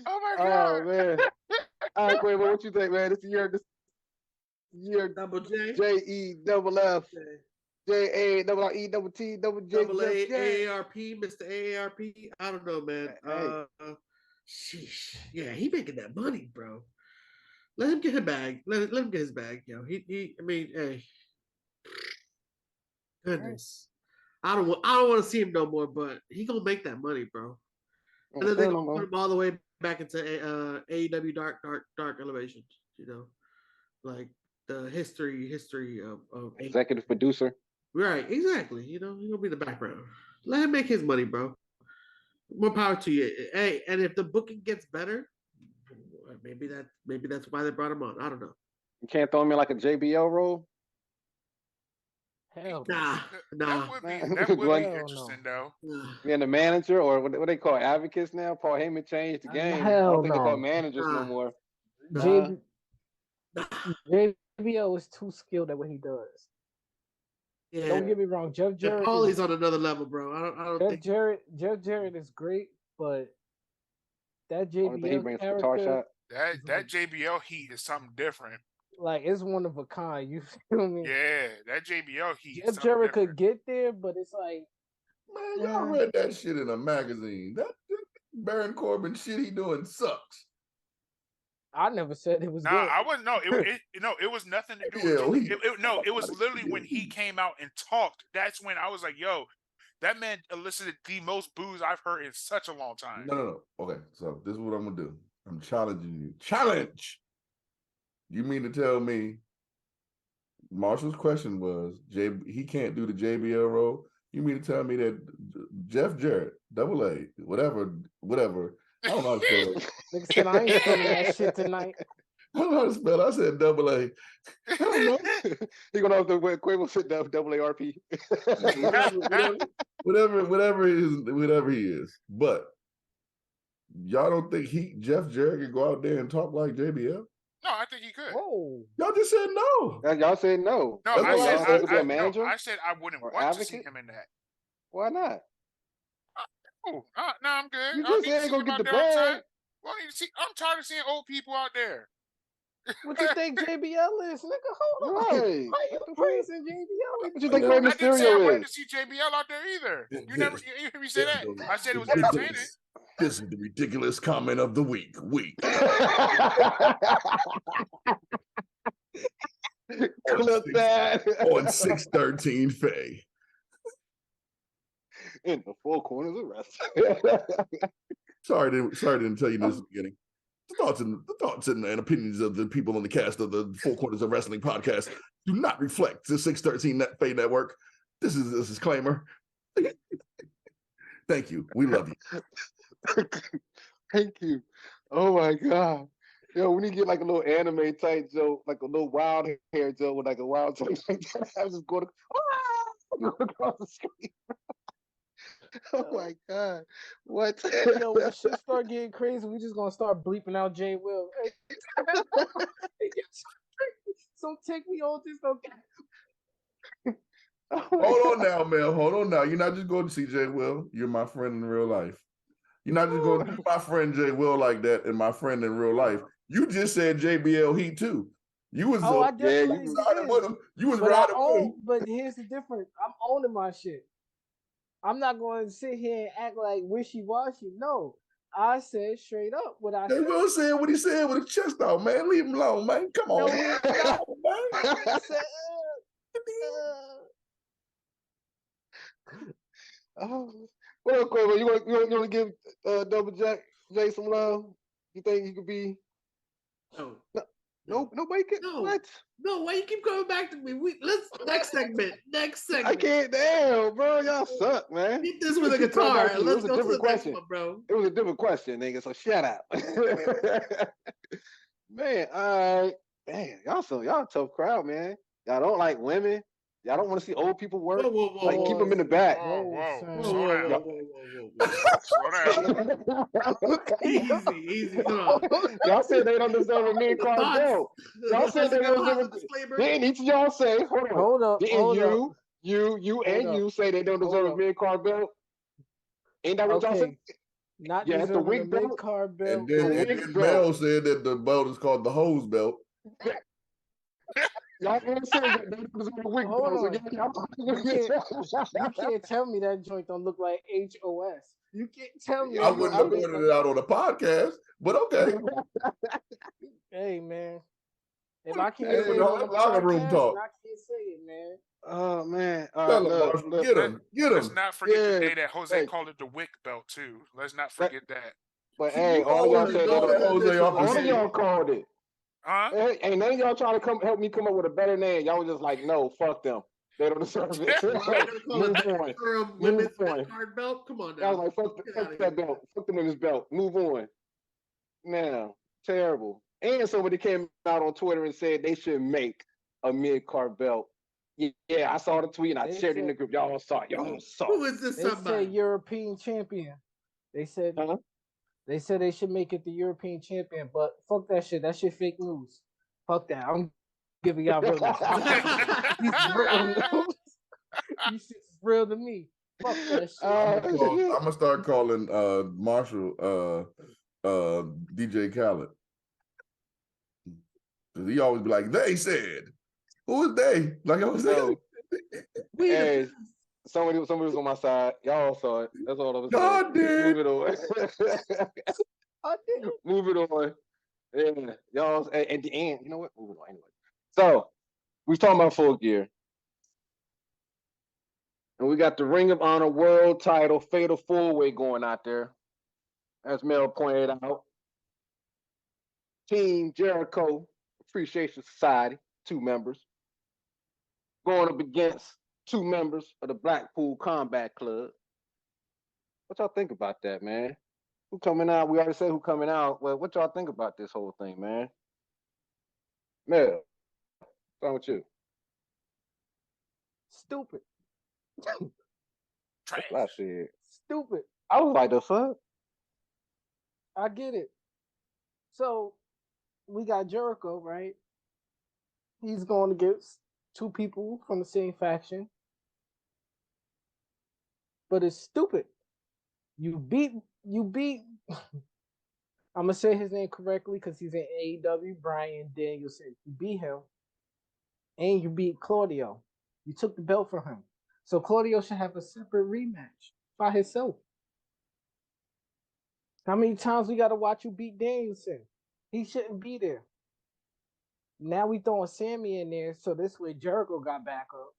my Oh god. man. All right, Quavo, what you think, man? This year Double J. JEFF JAEET Double J. AARP, Mr. AARP. I don't know, man. Hey. Sheesh. Yeah, he making that money, bro. Let him get his bag. Let him get his bag, yo. I mean, hey. Goodness. I don't want to see him no more, but he gonna make that money, bro. And then they gonna put him all the way back into AEW Dark Elevation, you know. Like the history of Executive producer. Right, exactly. You know, he's gonna be in the background. Let him make his money, bro. More power to you. Hey, and if the booking gets better, maybe that's why they brought him on. I don't know. You can't throw him in like a JBL role? Hell no. Nah. That would be Hell interesting though. Being the manager, or what they call advocates now. Paul Heyman changed the game. I Hell don't think they call no. managers no Nah. more. JBL is too skilled at what he does. Yeah. Don't get me wrong, Jeff Jarrett. Paulie's on another level, bro. I don't think Jeff Jarrett is great, but that Only thing he JBL brings is a guitar character, shot. That JBL heat is something different. like, it's one of a kind. You feel me? Yeah, that JBL heat. Jeff Jarrett could get there, but it's like, Man, y'all read that shit in a magazine. That Baron Corbin shit he doing sucks. I never said it was Nah, good. I wouldn't know. It was nothing to do with it was literally when he came out and talked. That's when I was like, yo, that man elicited the most boos I've heard in such a long time. No. Okay, so this is what I'm gonna do. I'm challenging you. Challenge! You mean to tell me Marshall's question was he can't do the JBL role? You mean to tell me that Jeff Jarrett, double A, whatever, I don't know how to spell it. Nigga said I ain't spelling that shit tonight. I don't know how to spell it. I said double A. I don't know. He gonna have to Quavo sit down double ARP. whatever he is. But y'all don't think Jeff Jarrett can go out there and talk like JBL? No, I think he could. Whoa. Y'all just said no. Y'all said no. No, That's I what said I said. I, manager? no, I said I wouldn't Or want to see advocate? him in that. Why not? Oh, no, I'm good. You I don't just need to ain't see gonna him get out the there. I'm tired. bag. Well, I need to see. I'm tired of seeing old people out there. What you think JBL is, nigga? Hold on. Right. Why you What the fuck? praising JBL? What you think Rey I didn't say I Mysterio wanted is? to see JBL out there either. You hear me say that? I said it was Ridiculous. entertaining. This is the ridiculous comment of the week. Clip that. On 613 Faye. In the four corners of wrestling. Sorry, didn't tell you this at the beginning. The thoughts and opinions of the people on the cast of the Four Corners of Wrestling podcast do not reflect the 613 Faye Network. This is a disclaimer. Thank you. We love you. Thank you. Oh my God. Yo, we need to get like a little anime type joke, like a little wild hair joke with like a wild type like that. I was just going across the screen. Oh my God. What? Yo, when shit start getting crazy, we just gonna start bleeping out Jay Will. Hey. So take me on this. Okay. Hold on now, Mel. Hold on now. You're not just going to see Jay Will. You're my friend in real life. You're not just going to do my friend Jay Will like that and my friend in real life. You just said JBL Heat too. You was I definitely you riding with him. You was but riding with him. But here's the difference. I'm owning my shit. I'm not going to sit here and act like wishy-washy. No, I said straight up what I They said. gonna say what he said with his chest out, man. Leave him alone, man. Come on, No, man. we- Come on, man. I said, Oh, what up, Quavo? You want to give Double Jack Jay some love? You think he could be? No. No, nobody can. No. What? No, why you keep coming back to me? Let's next segment. Next segment. I can't. Damn, bro, y'all suck, man. Hit this with a Keep coming guitar. back to you. Let's It was a go to the different next question. one, bro. It was a different question, nigga. So shut up, man. All right, damn, y'all a tough crowd, man. Y'all don't like women. Y'all don't want to see old people work. Whoa, whoa, whoa, Like keep whoa. them in the back. Whoa, Whoa, whoa, son. Whoa, slow whoa, down. whoa, whoa, whoa. Slow down. Easy. Hold on. Y'all said they don't deserve a mid card Thoughts? belt. Y'all said they don't deserve. Disclaimer. Didn't each of y'all say? Hold on. hold up, Didn't hold up. you, and Hold up. you say they don't Hold deserve a up. mid card belt? Ain't that what y'all said? Okay, not Yeah, at the deserving a wig belt. mid card belt. And then, Big and then belt. Mel said that the belt is called the hose belt. Y'all ain't saying that they don't deserve a wig Hold belt. So on. y'all- You can't tell me that joint don't look like HOS. You can't tell me. I wouldn't have pointed it out on the podcast, but okay. Hey man, if I can't Hey, say it no, on the locker room podcast, talk. then I can't say it, man. Oh man. All Tell right, him, look, Marshall, look. get him, get Let's him. not forget the Yeah, day that Jose hey. called it the Wick belt too. Let's not forget that. But hey, all of y'all said Always that. call Jose off the All of scene. y'all called it. Huh? Hey, none of y'all trying to help me come up with a better name. Y'all was just like, no, fuck them. They don't deserve it. Move on. Women's Move on. mid-card belt. Come on I was now. like, fuck that belt. Fuck the women's belt. Move on. Now, terrible. And somebody came out on Twitter and said they should make a mid-card belt. Yeah, I saw the tweet and I They shared it in said- the group. Y'all saw it. Y'all saw Who it. is this They somebody? said European champion. They said Huh? they said they should make it the European champion, but fuck that shit. That shit fake news. Fuck that. I'm giving y'all real news. These real news. These shit's real to me. Fuck that shit. I'm gonna start calling Marshall DJ Khaled. He always be like, they said. Who is they? Like I was saying. We the Hey, somebody was on my side. Y'all saw it. That's all I was saying. God did. Move it on. I did. Move it on. Yeah, y'all. At the end, you know what? Move it on anyway. So we talking about Full Gear, and we got the Ring of Honor World Title Fatal 4-Way going out there, as Mel pointed out. Team Jericho Appreciation Society, 2 members, going up against 2 members of the Blackpool Combat Club. What y'all think about that, man? Who coming out? We already said who coming out. Well, what y'all think about this whole thing, man? Mel, what's wrong with you? Stupid. Trash. That's what I said. Stupid. I was like, the fuck? I get it. So we got Jericho, right? He's going against 2 people from the same faction. But it's stupid. You beat I'm gonna say his name correctly because he's in AEW, Brian Danielson. You beat him and you beat Claudio. You took the belt from him. So Claudio should have a separate rematch by himself. How many times we gotta watch you beat Danielson? He shouldn't be there. Now we throwing Sammy in there, so this way Jericho got back up.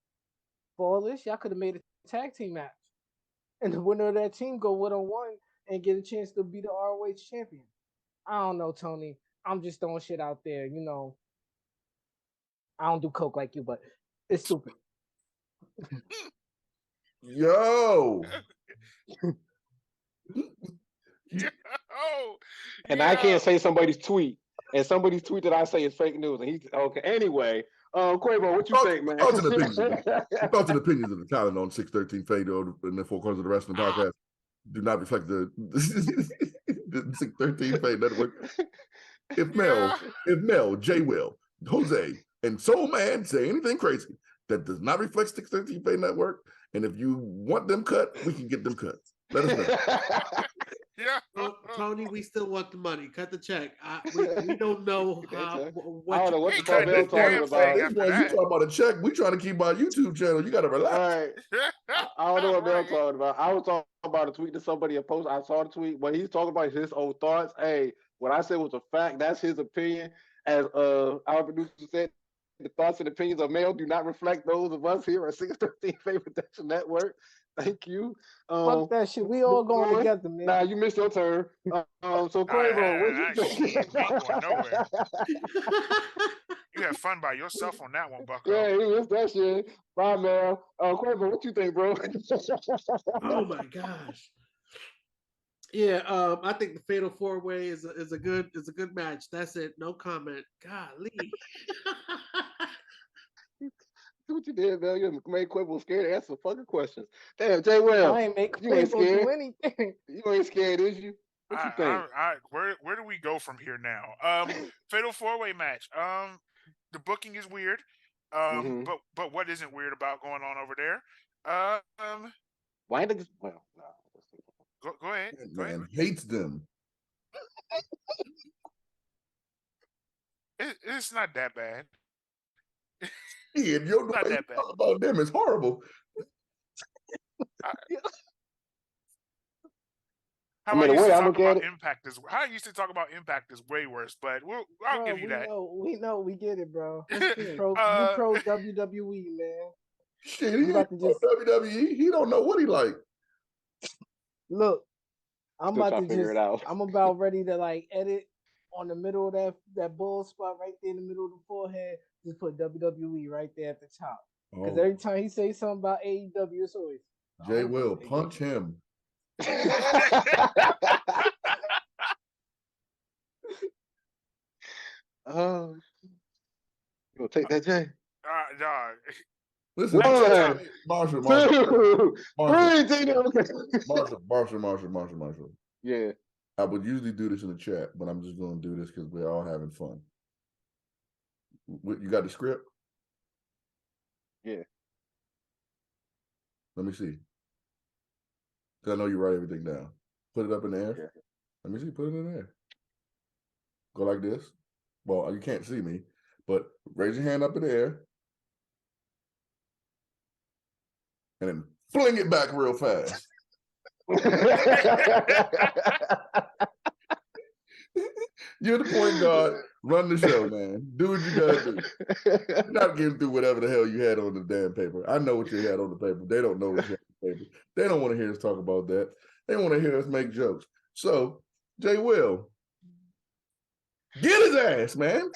For all this, y'all could have made a tag team match. And the winner of that team go 1-on-1 and get a chance to be the ROH champion. I don't know, Tony. I'm just throwing shit out there, you know. I don't do coke like you, but it's stupid. Yo. Oh, And I can't say somebody's tweet. And somebody's tweet that I say is fake news. And he's okay. Anyway, Quavo, what you think, man? Thoughts and opinions. Thoughts and opinions of the Colin on 613 Fade in the Four Corners of the Wrestling Podcast do not reflect the 613 Fade Network. If Mel, Jay Will, Jose, and Soul Man say anything crazy that does not reflect 613 Fade Network, and if you want them cut, we can get them cut. Let us know. Yeah. Tony, we still want the money. Cut the check. We don't know how. I What don't know what He the cut fuck Bell his talking damn about. thing This after one, you that. talking about a check? We trying to keep our YouTube channel. You got to All relax. right. I don't know what Bell Right. talking about. I was talking about a tweet that somebody had posted. I saw the tweet. What he's talking about is his own thoughts. Hey, what I said was a fact. That's his opinion. As our producer said, the thoughts and opinions of male do not reflect those of us here at 613 Favorite Protection Network. Thank you. Fuck that shit. We all going boy. together, man. Nah, you missed your turn. So Quavo, what you think? Shit, we ain't going nowhere. You have fun by yourself on that one, Bucko. Yeah, he missed that shit. Bye, man. Quavo, what you think, bro? Oh my gosh. Yeah, I think the Fatal 4-Way is a good match. That's it. No comment. Golly. See what you did, man. You made Quavo scared to answer fucking questions. Damn, Jay Will, I ain't make you ain't Quavo scared. do anything. You ain't scared, is you? What you think? Where do we go from here now? Fatal 4-Way match. The booking is weird. But what isn't weird about going on over there? Why ain't it? Well, no. Go ahead. That Go ahead. man hates them. It's not that bad. Yeah, your Not way that you bad. talk about them is horrible. How I mean, I the used way to I talk look about at it- Impact is how I used to talk about Impact is way worse, but I'll Bro, give you that. we get it, bro. You Uh, pro WWE, man. Shit, You he ain't about to just WWE. He don't know what he like. look. I'm Still about trying to to figure just. it out. I'm about ready to like edit on the middle of that bald spot right there in the middle of the forehead. Just put WWE right there at the top. Because Oh, every time he say something about AEW, it's always Jay oh, Will, AEW. punch him. Oh, you gonna take that, Jay? dog. Listen, One, Marshall, 2, 3, Marshall, take it. Okay. Marshall. Yeah. I would usually do this in the chat, but I'm just going to do this because we're all having fun. You got the script? Yeah. Let me see. Because I know you write everything down. Put it up in the air. Yeah. Let me see. Put it in there. Go like this. Well, you can't see me, but raise your hand up in the air. And then fling it back real fast. You're the point guard. Run the show, man. Do what you gotta do. You're not getting through whatever the hell you had on the damn paper. I know what you had on the paper. They don't know what you had on the paper. They don't want to hear us talk about that. They want to hear us make jokes. So, Jay Will, get his ass, man.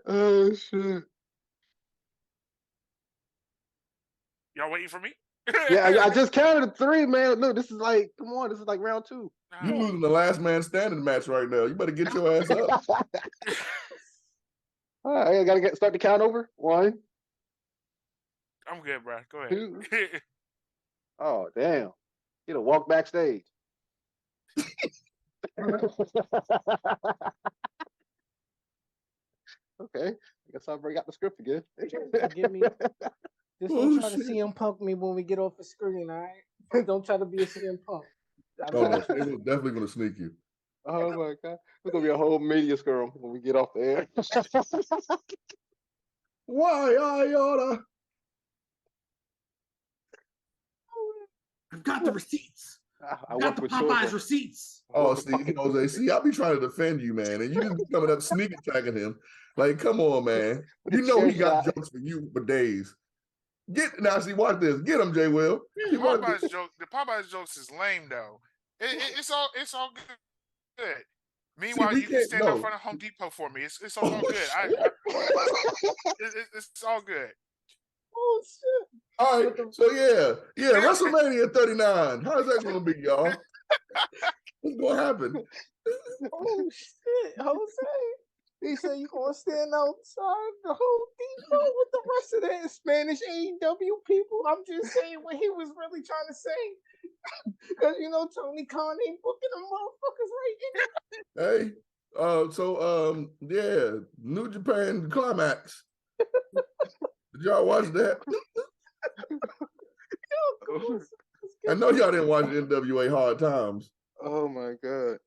Oh shit. Y'all waiting for me? Yeah, I just counted 3, man. Look, this is like, come on, this is like round 2. You losing the last man standing match right now. You better get your ass up. All right, I gotta start the count over. 1, I'm good, bro. Go ahead. 2. Oh damn! Get a walk backstage. Okay, I guess I'll bring out the script again. Forgive me. Just don't try to CM Punk me when we get off the screen, all right? Don't try to be a CM Punk. Oh, no, they were definitely going to sneak you. Oh my god, it's gonna be a whole media skirl when we get off the air. Why I oughta? I've got the receipts. I I've got work the with Popeyes children. receipts. Oh, see, Jose, see, I be trying to defend you, man, and you just be coming up sneak attacking him. Like, come on, man. You know he got jokes for you for days. Now, see, watch this. Get him, Jay Will. See, watch this. The Popeyes jokes is lame though. It's all good. Meanwhile, we you can can't- stand no. up front of Home Depot for me. It's all good. shit. It's all good. Oh shit! All right, so yeah, WrestleMania 39. How's that going to be, y'all? What's going to happen? Oh shit, Jose! He said you gonna stand outside the Home Depot with the rest of that Spanish AEW people. I'm just saying what he was really trying to say, because you know Tony Khan ain't booking them motherfuckers right in. Yeah, New Japan Climax. Did y'all watch that? I know y'all didn't watch NWA Hard Times. Oh my god.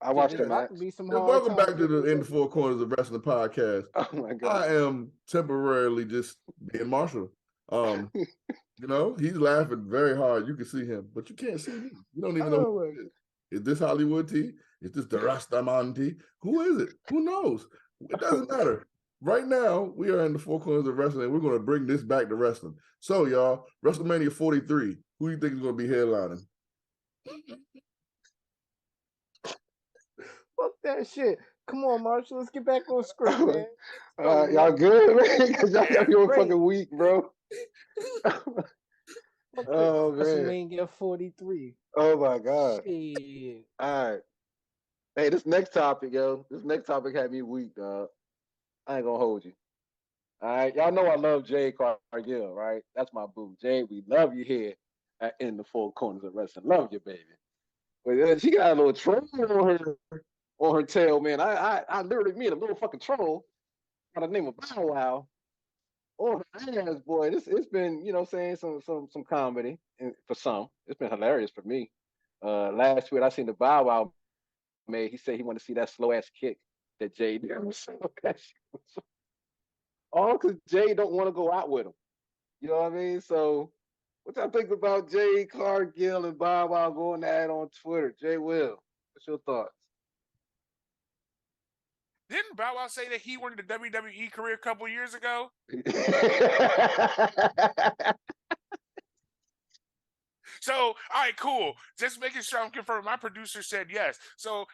I watched There's that about match. to be some And hard welcome back times to with the In the this. Four Corners of Wrestling podcast. Oh my I god. am temporarily just being Marshall. You know, he's laughing very hard. You can see him, but you can't see me. You don't even know Oh who my it is. Is this Hollywood T? Is this the Rastaman? Who is it? Who knows? It doesn't matter. Right now, we are in the Four Corners of Wrestling. We're going to bring this back to wrestling. So, y'all, WrestleMania 43. Who do you think is going to be headlining? Fuck that shit. Come on, Marshall. Let's get back on script, man. Y'all good, man? Because y'all got me on Great. fucking week, bro. Oh, man. WrestleMania 43. Oh my god. Shit. All right. Hey, this next topic, yo. This next topic had me weak, dog. I ain't gonna hold you. All right. Y'all know I love Jay Cargill, right? That's my boo. Jay, we love you here at In the Four Corners of Wrestling. Love you, baby. But she got a little troll on her tail, man. I literally meet a little fucking troll by the name of Bow Wow. Oh, ass, boy. It's been, you know, saying some comedy for some. It's been hilarious for me. Last week I seen the Bow Wow made. He said he wanted to see that slow ass kick that Jay did. All because Jay don't want to go out with him. You know what I mean? So what y'all think about Jay Cargill and Bow Wow going at it on Twitter? Jay Will, what's your thoughts? Didn't Bow Wow say that he wanted a WWE career a couple years ago? So, all right, cool. Just making sure I'm confirmed. My producer said yes. So,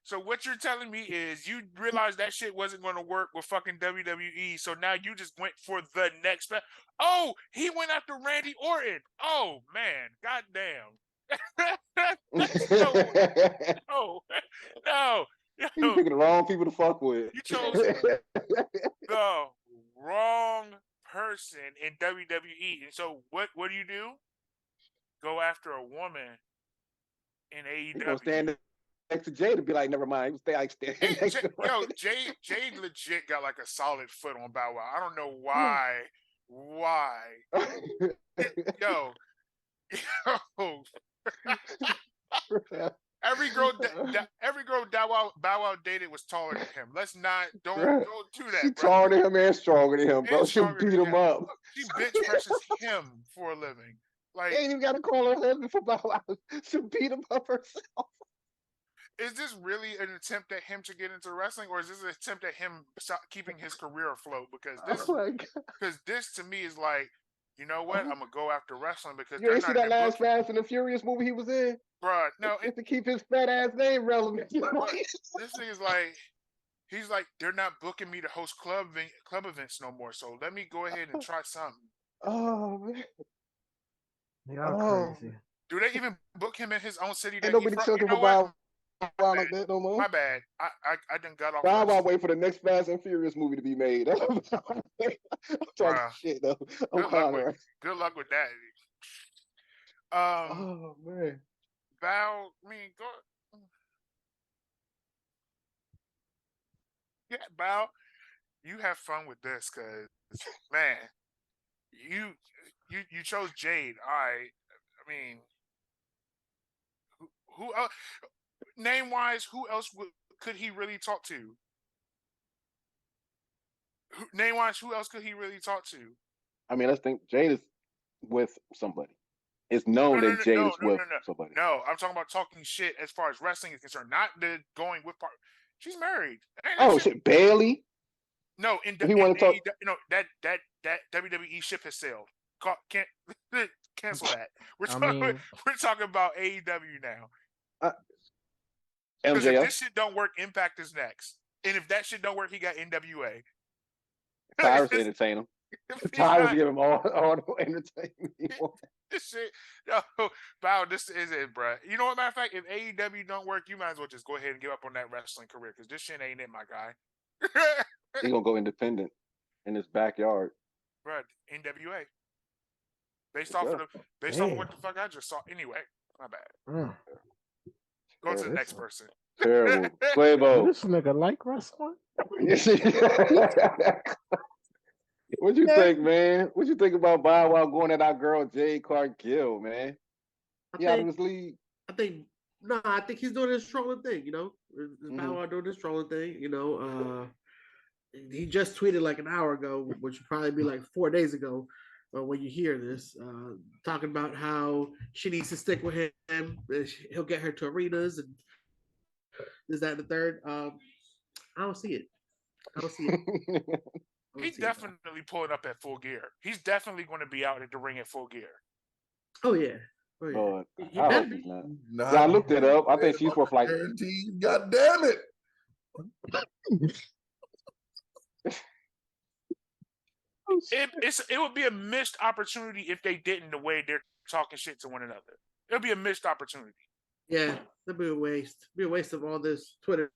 so what you're telling me is you realized that shit wasn't going to work with fucking WWE. So now you just went for the next. Oh, he went after Randy Orton. Oh man, goddamn. No. You picking the wrong people to fuck with. You chose the wrong person in WWE. And so what do you do? Go after a woman in AEW. He's gonna stand next to Jay to be like, never mind. He's stand next to Jay legit got like a solid foot on Bow Wow. I don't know why. Yo. Every girl Bow Wow dated was taller than him. Let's not don't do that. She bro. taller than him and stronger than him, bro. She'll beat him up. She bench presses him for a living. Like, ain't even gotta call her husband for Bow Wow. She'll beat him up herself. Is this really an attempt at him to get into wrestling, or is this an attempt at him keeping his career afloat? Because this to me is like, you know what? I'm gonna go after wrestling because you ain't see that last Fast and the Furious movie he was in, bruh. No, it's to keep his fat ass name relevant. This thing is like, he's like, they're not booking me to host club events no more. So let me go ahead and try something. Oh man, y'all crazy. Do they even book him in his own city? Ain't nobody checking for Bow Wow like that no more. My bad. I done got off. Bow Wow wait for the next Fast and Furious movie to be made. I'm talking shit though. Good luck with that. Oh man. Bow, I mean, go. Yeah, Bow, you have fun with this, cause man, you chose Jade. I mean, who else? Name wise, who else could he really talk to? Name wise, who else could he really talk to? I mean, let's think. Jade is with somebody. It's known that Jade is with somebody. No, I'm talking about talking shit as far as wrestling is concerned, not the going with part. She's married. Oh shit, Bailey. No, he want to talk. You know that WWE ship has sailed. Can't cancel that. We're talking about AEW now. Because if this shit don't work, Impact is next, and if that shit don't work, he got NWA. Tyrus entertain him. Tyrus give him all the entertainment he wants. This shit, yo, Bow, this is it, bro. You know what? Matter of fact, if AEW don't work, you might as well just go ahead and give up on that wrestling career because this shit ain't it, my guy. He gonna go independent in his backyard, bro. NWA, based off of what the fuck I just saw. Anyway, my bad. Go to the next person. Terrible. Quabo. This nigga like wrestling? What you think, man? What you think about Bow Wow going at our girl Jade Cargill, man? I He out of think his league. I think he's doing his trolling thing. Bow Mhm. Wow doing his trolling thing. He just tweeted like an hour ago, which would probably be like 4 days ago, when you hear this, talking about how she needs to stick with him. He'll get her to arenas and this, that, and the third. I don't see it. I don't see it. I don't He's see it, bro. definitely pulling up at full gear. He's definitely going to be out at the ring at full gear. Oh yeah. Oh yeah. Lord, He I better hope he's be. not. Not Yeah, I looked it up. I think she's about worth the like guarantees. God damn it! It would be a missed opportunity if they didn't the way they're talking shit to one another. It would be a missed opportunity. Yeah, that'd be a waste. Be a waste of all this Twitter,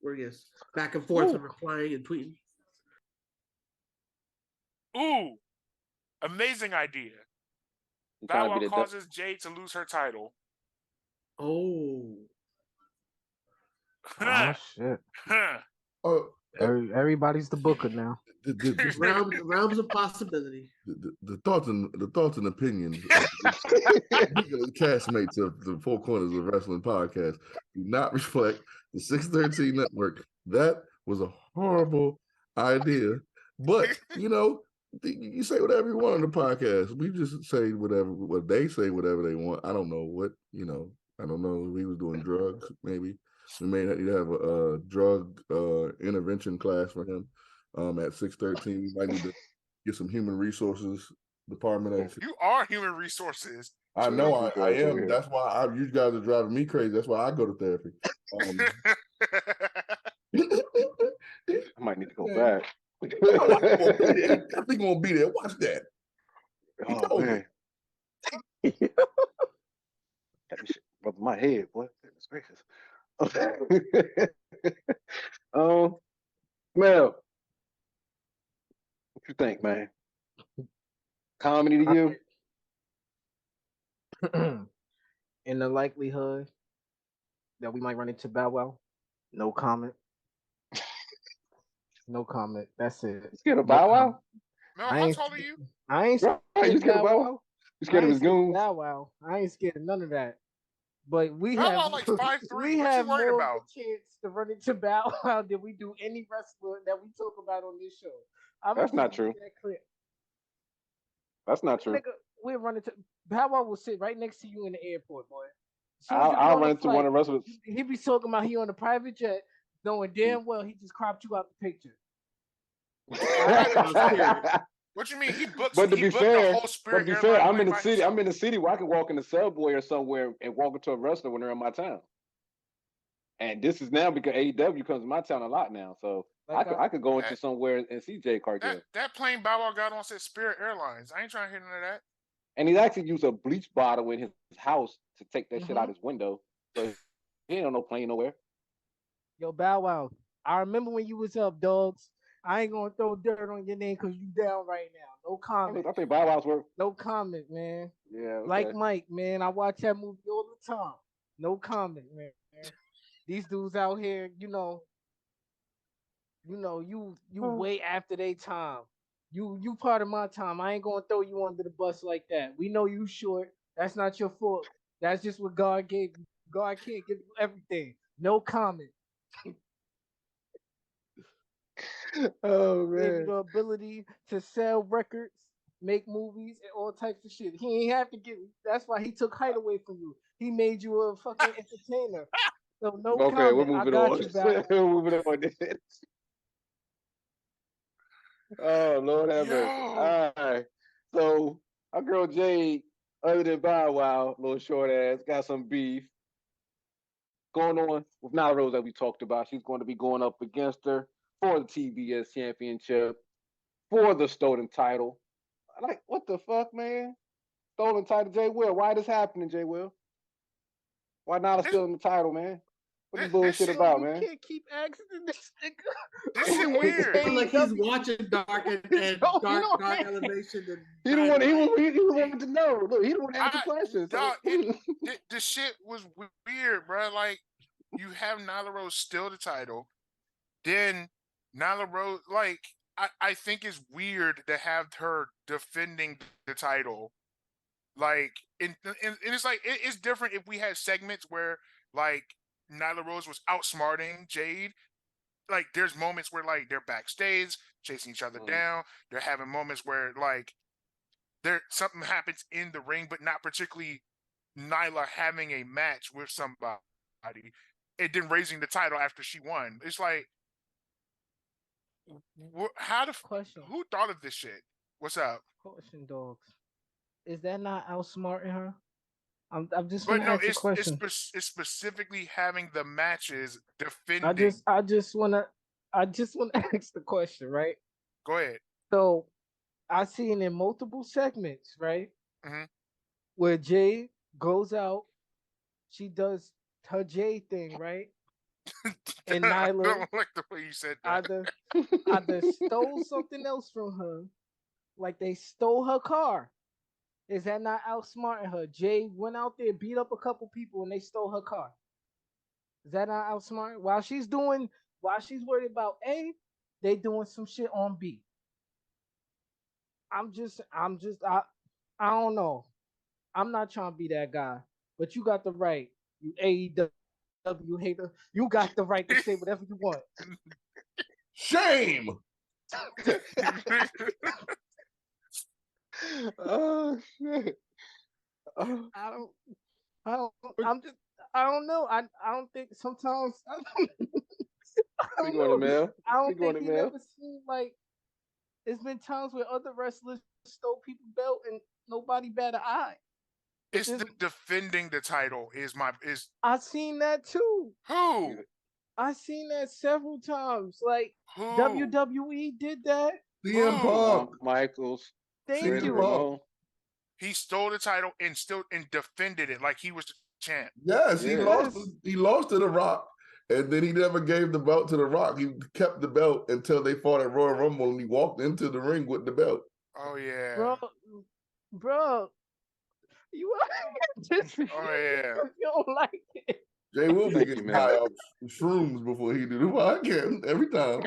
where he is back and forth and replying and tweeting. Ooh, amazing idea. he's Bow trying Wow to be the causes Jade to lose her title. Oh, Oh shit! Oh, Everybody's the booker now. the, realms of possibility. the thoughts and opinions of the castmates of the Four Corners of Wrestling podcast do not reflect the 613 network. That was a horrible idea, but you say whatever you want on the podcast. We just say what they say, whatever they want. I don't know what I don't know if he was doing drugs. Maybe we may need to have a drug intervention class for him at 613. We might need to get some human resources department. You are human resources. I know I am. Weird. That's why you guys are driving me crazy. That's why I go to therapy. I might need to go back. He's definitely gonna be there. Watch that. He Oh told man. Got me shit above my head, boy. Goodness gracious. Mel, what you think, man? Comedy to you? In the likelihood that we might run into Bow Wow, no comment. No comment. That's it. You scared of No Bow Wow? comment. Mel, I how ain't tall are you? I ain't Right, scared you of scared of Bow Bow Wow. Wow? You scared of his goons? Bow Wow. I ain't scared of none of that. But we Bow have Wow like 5'3". we What have you worried more about? of a chance to run into Bow Wow than we do any wrestler that we talk about on this show. That's not true. That clear. That's not true. Nigga, we'll run into Bow Wow will sit right next to you in the airport, boy. As soon as I'll, you get I'll on run the into flight, one of the wrestlers. he be talking about he on a private jet, knowing damn well he just cropped you out the picture. What you mean? He booked But to the be fair, whole Spirit Airline I'm plane in the by city. himself. I'm in the city where I can walk in the subway or somewhere and walk into a wrestler when they're in my town. And this is now because AEW comes to my town a lot now, so I could go into somewhere and see Jay Cargill. That plane Bow Wow got on said Spirit Airlines. I ain't trying to hear none of that. And he's actually used a bleach bottle in his house to take that shit out his window. So he ain't on no plane nowhere. Yo, Bow Wow, I remember when you was up, dogs. I ain't gonna throw dirt on your name because you down right now. No comment. I think Bow Wow's worth. No comment, man. Yeah. Okay. Like Mike, man. I watch that movie all the time. No comment, man. These dudes out here, you way after they time. You part of my time. I ain't gonna throw you under the bus like that. We know you short. That's not your fault. That's just what God gave you. God can't give you everything. No comment. Oh Gave you man. the ability to sell records, make movies, and all types of shit. He ain't have to give. That's why he took height away from you. He made you a fucking entertainer. So no Okay, comment. we're moving I got on. you, Bow. We're moving on. Oh Lord have mercy. Yo. All right. So our girl Jade, other than Bow Wow, little short ass, got some beef going on with Nyla Rose that we talked about. She's going to be going up against her for the TBS championship, for the stolen title. Like, what the fuck, man? Stolen title, Jay Will. Why this happening, Jay Will? Why Nyla stealing the title, man? What this bullshit shit- about, You man? can't keep asking this nigga. This shit weird. I feel like he's watching Dark and No, Dark ain't. Elevation. And He the one. He Dynamite. wanted to know. Look, he the one asking questions. Dog, So. the shit was weird, bro. Like, you have Nyla Rose steal the title, then Nyla Rose, like, I think it's weird to have her defending the title. Like, and it's like it's different if we had segments where like Nyla Rose was outsmarting Jade. Like, there's moments where like they're backstage chasing each other down. They're having moments where like there something happens in the ring, but not particularly Nyla having a match with somebody and then raising the title after she won. It's like, how the Question. who thought of this shit? What's up? Question, dogs. Is that not outsmarting her? I'm just But gonna no, ask a question. it's specifically having the matches defending. I just wanna ask the question, right? Go ahead. So I seen in multiple segments, right? Mm-hmm. Where Jay goes out, she does her Jay thing, right? And I Nyla don't like the way you said that. either stole something else from her, like they stole her car. Is that not outsmarting her? Jay went out there, beat up a couple people, and they stole her car. Is that not outsmarting? While she's worried about A, they doing some shit on B. I don't know. I'm not trying to be that guy, but you got the right. You AEW hater, you got the right to say whatever you want. Shame. Oh shit. I don't know. I don't think sometimes Speak on it, man. I don't Speak on think it, he man. never seen like it's been times where other wrestlers stole people's belt and nobody bat an eye. It's the defending the title is I seen that too. who? I seen that several times. Like Who? WWE did that. CM Who? Punk. Michaels. Thank CM Razor you. Punk. Ramon. He stole the title and defended it like he was the champ. Yes, he Yeah. lost. Yes. He lost to The Rock, and then he never gave the belt to The Rock. He kept the belt until they fought at Royal Rumble, and he walked into the ring with the belt. Oh yeah. Bro, you just Oh yeah. you don't like it. Jay will be Thank you, getting man. high off shrooms before he do the podcast every time.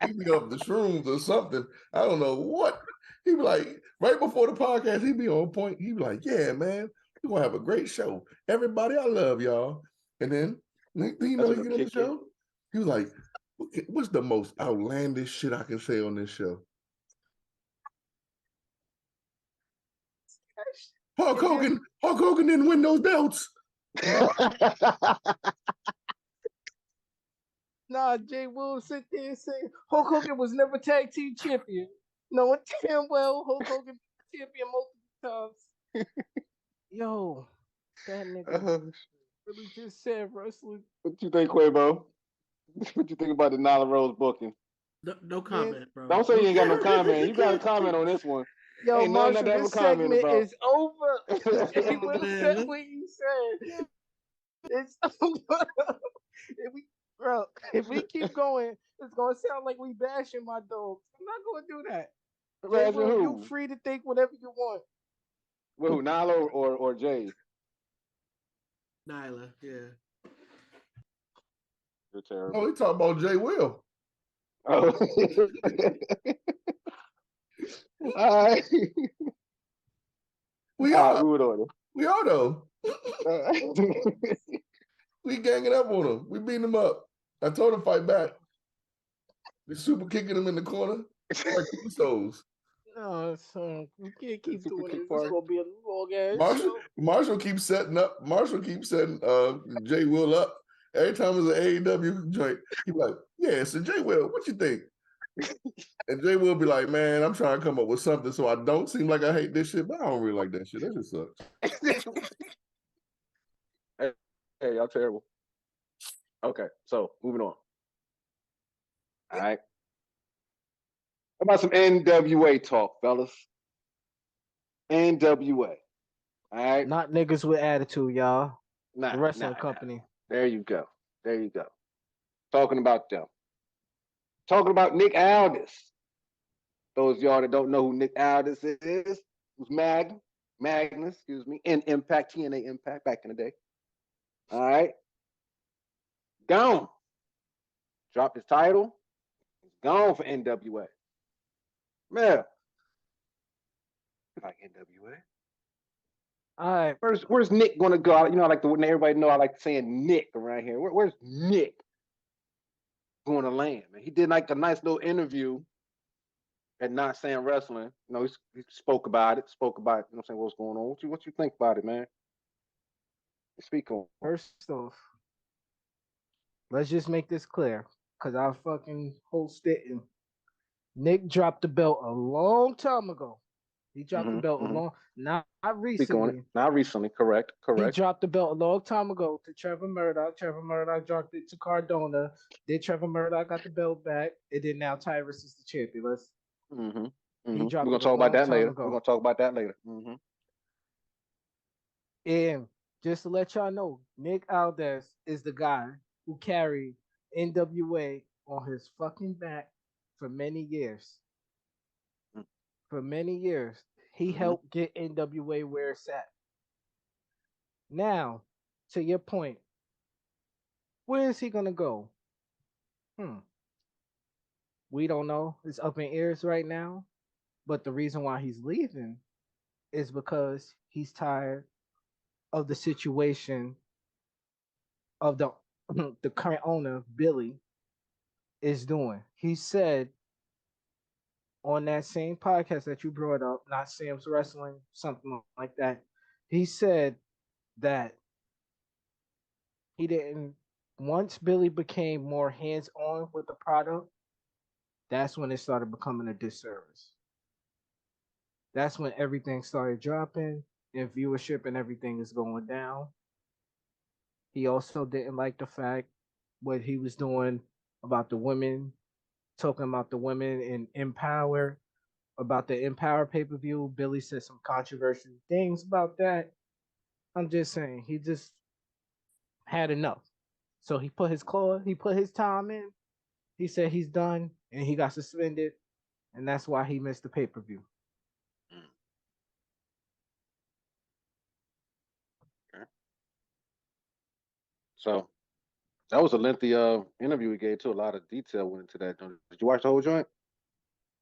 He be off the shrooms or something. I don't know what. He be like, right before the podcast, he be on point. He be like, yeah, man, we're going to have a great show. Everybody, I love y'all. And then, you know, That's he what get on the kick in. show. He was like, what's the most outlandish shit I can say on this show? Hulk Hogan didn't win those belts. Nah, Jay Will sit there and say Hulk Hogan was never tag team champion. No, damn well Hulk Hogan was champion multiple times. Yo, that nigga really just said wrestling. What you think, Quavo? What you think about the Nyla Rose booking? No comment, bro. Don't say you ain't got no comment. You got a comment on this one. Yo, Ain't nothing Marshall, to have this a comment segment about. is over. Jay Will Man, said let's- what he said. It's over. If we keep going, it's gonna sound like we bashing my dogs. I'm not gonna do that. Jay Imagine Will, who? you free to think whatever you want. Well, who, Nyla or Jay? Nyla, yeah. You're terrible. Oh, he talking about Jay Will. Oh. All right. We All right, are. we would order. We are, though. All right. We ganging up on him. We beating him up. I told him fight back. We super kicking him in the corner. Like Usos. No, son, we can't keep Super doing kick this. part. It's gonna be a long ass show. Marshall keeps setting Jay Will up. Every time it's an AEW joint, he be like, yeah, so Jay Will, what you think? And Jay Will be like, man, I'm trying to come up with something so I don't seem like I hate this shit, but I don't really like that shit. That just sucks. Hey, y'all terrible. Okay, so moving on. All right. How about some NWA talk, fellas? NWA. All right. Not niggas with attitude, y'all. Nah, The wrestling nah. company. There you go. There you go. Talking about them. Talking about Nick Aldis. Those of y'all that don't know who Nick Aldis is, who's Magnus, in Impact, TNA Impact back in the day. All right. Gone. Dropped his title. He's Gone for NWA. Man, I like NWA. All right. Where's Nick gonna go? You know, I like to everybody know I like saying Nick around here. Where's Nick going to land? Man, he did like a nice little interview at Not Saying Wrestling. You know, he spoke about it. You know what I'm saying, what's going on. What you think about it, man? Speak on. First off, let's just make this clear, because I fucking host it. And Nick dropped the belt a long time ago. He dropped the belt not Speak on it. recently. Not recently, correct. He dropped the belt a long time ago to Trevor Murdoch. Trevor Murdoch dropped it to Cardona. Then Trevor Murdoch got the belt back. And then now Tyrus is the champion. We're gonna talk about that later. We're gonna talk about that later. And just to let y'all know, Nick Aldis is the guy who carried NWA on his fucking back for many years. For many years, he helped get NWA where it's at. Now, to your point, where is he gonna go? We don't know. It's up in airs right now. But the reason why he's leaving is because he's tired of the situation of the the current owner, Billy, is doing. He said on that same podcast that you brought up, Not Sam's Wrestling, something like that, he said that he didn't, once Billy became more hands-on with the product, that's when it started becoming a disservice. That's when everything started dropping and viewership and everything is going down. He also didn't like the fact what he was doing about the women, talking about the women in Empower, about the Empower pay-per-view. Billy said some controversial things about that. I'm just saying, he just had enough. So he put his time in. He said he's done, and he got suspended, and that's why he missed the pay-per-view. Okay. So that was a lengthy interview we gave too. A lot of detail went into that. Did you watch the whole joint?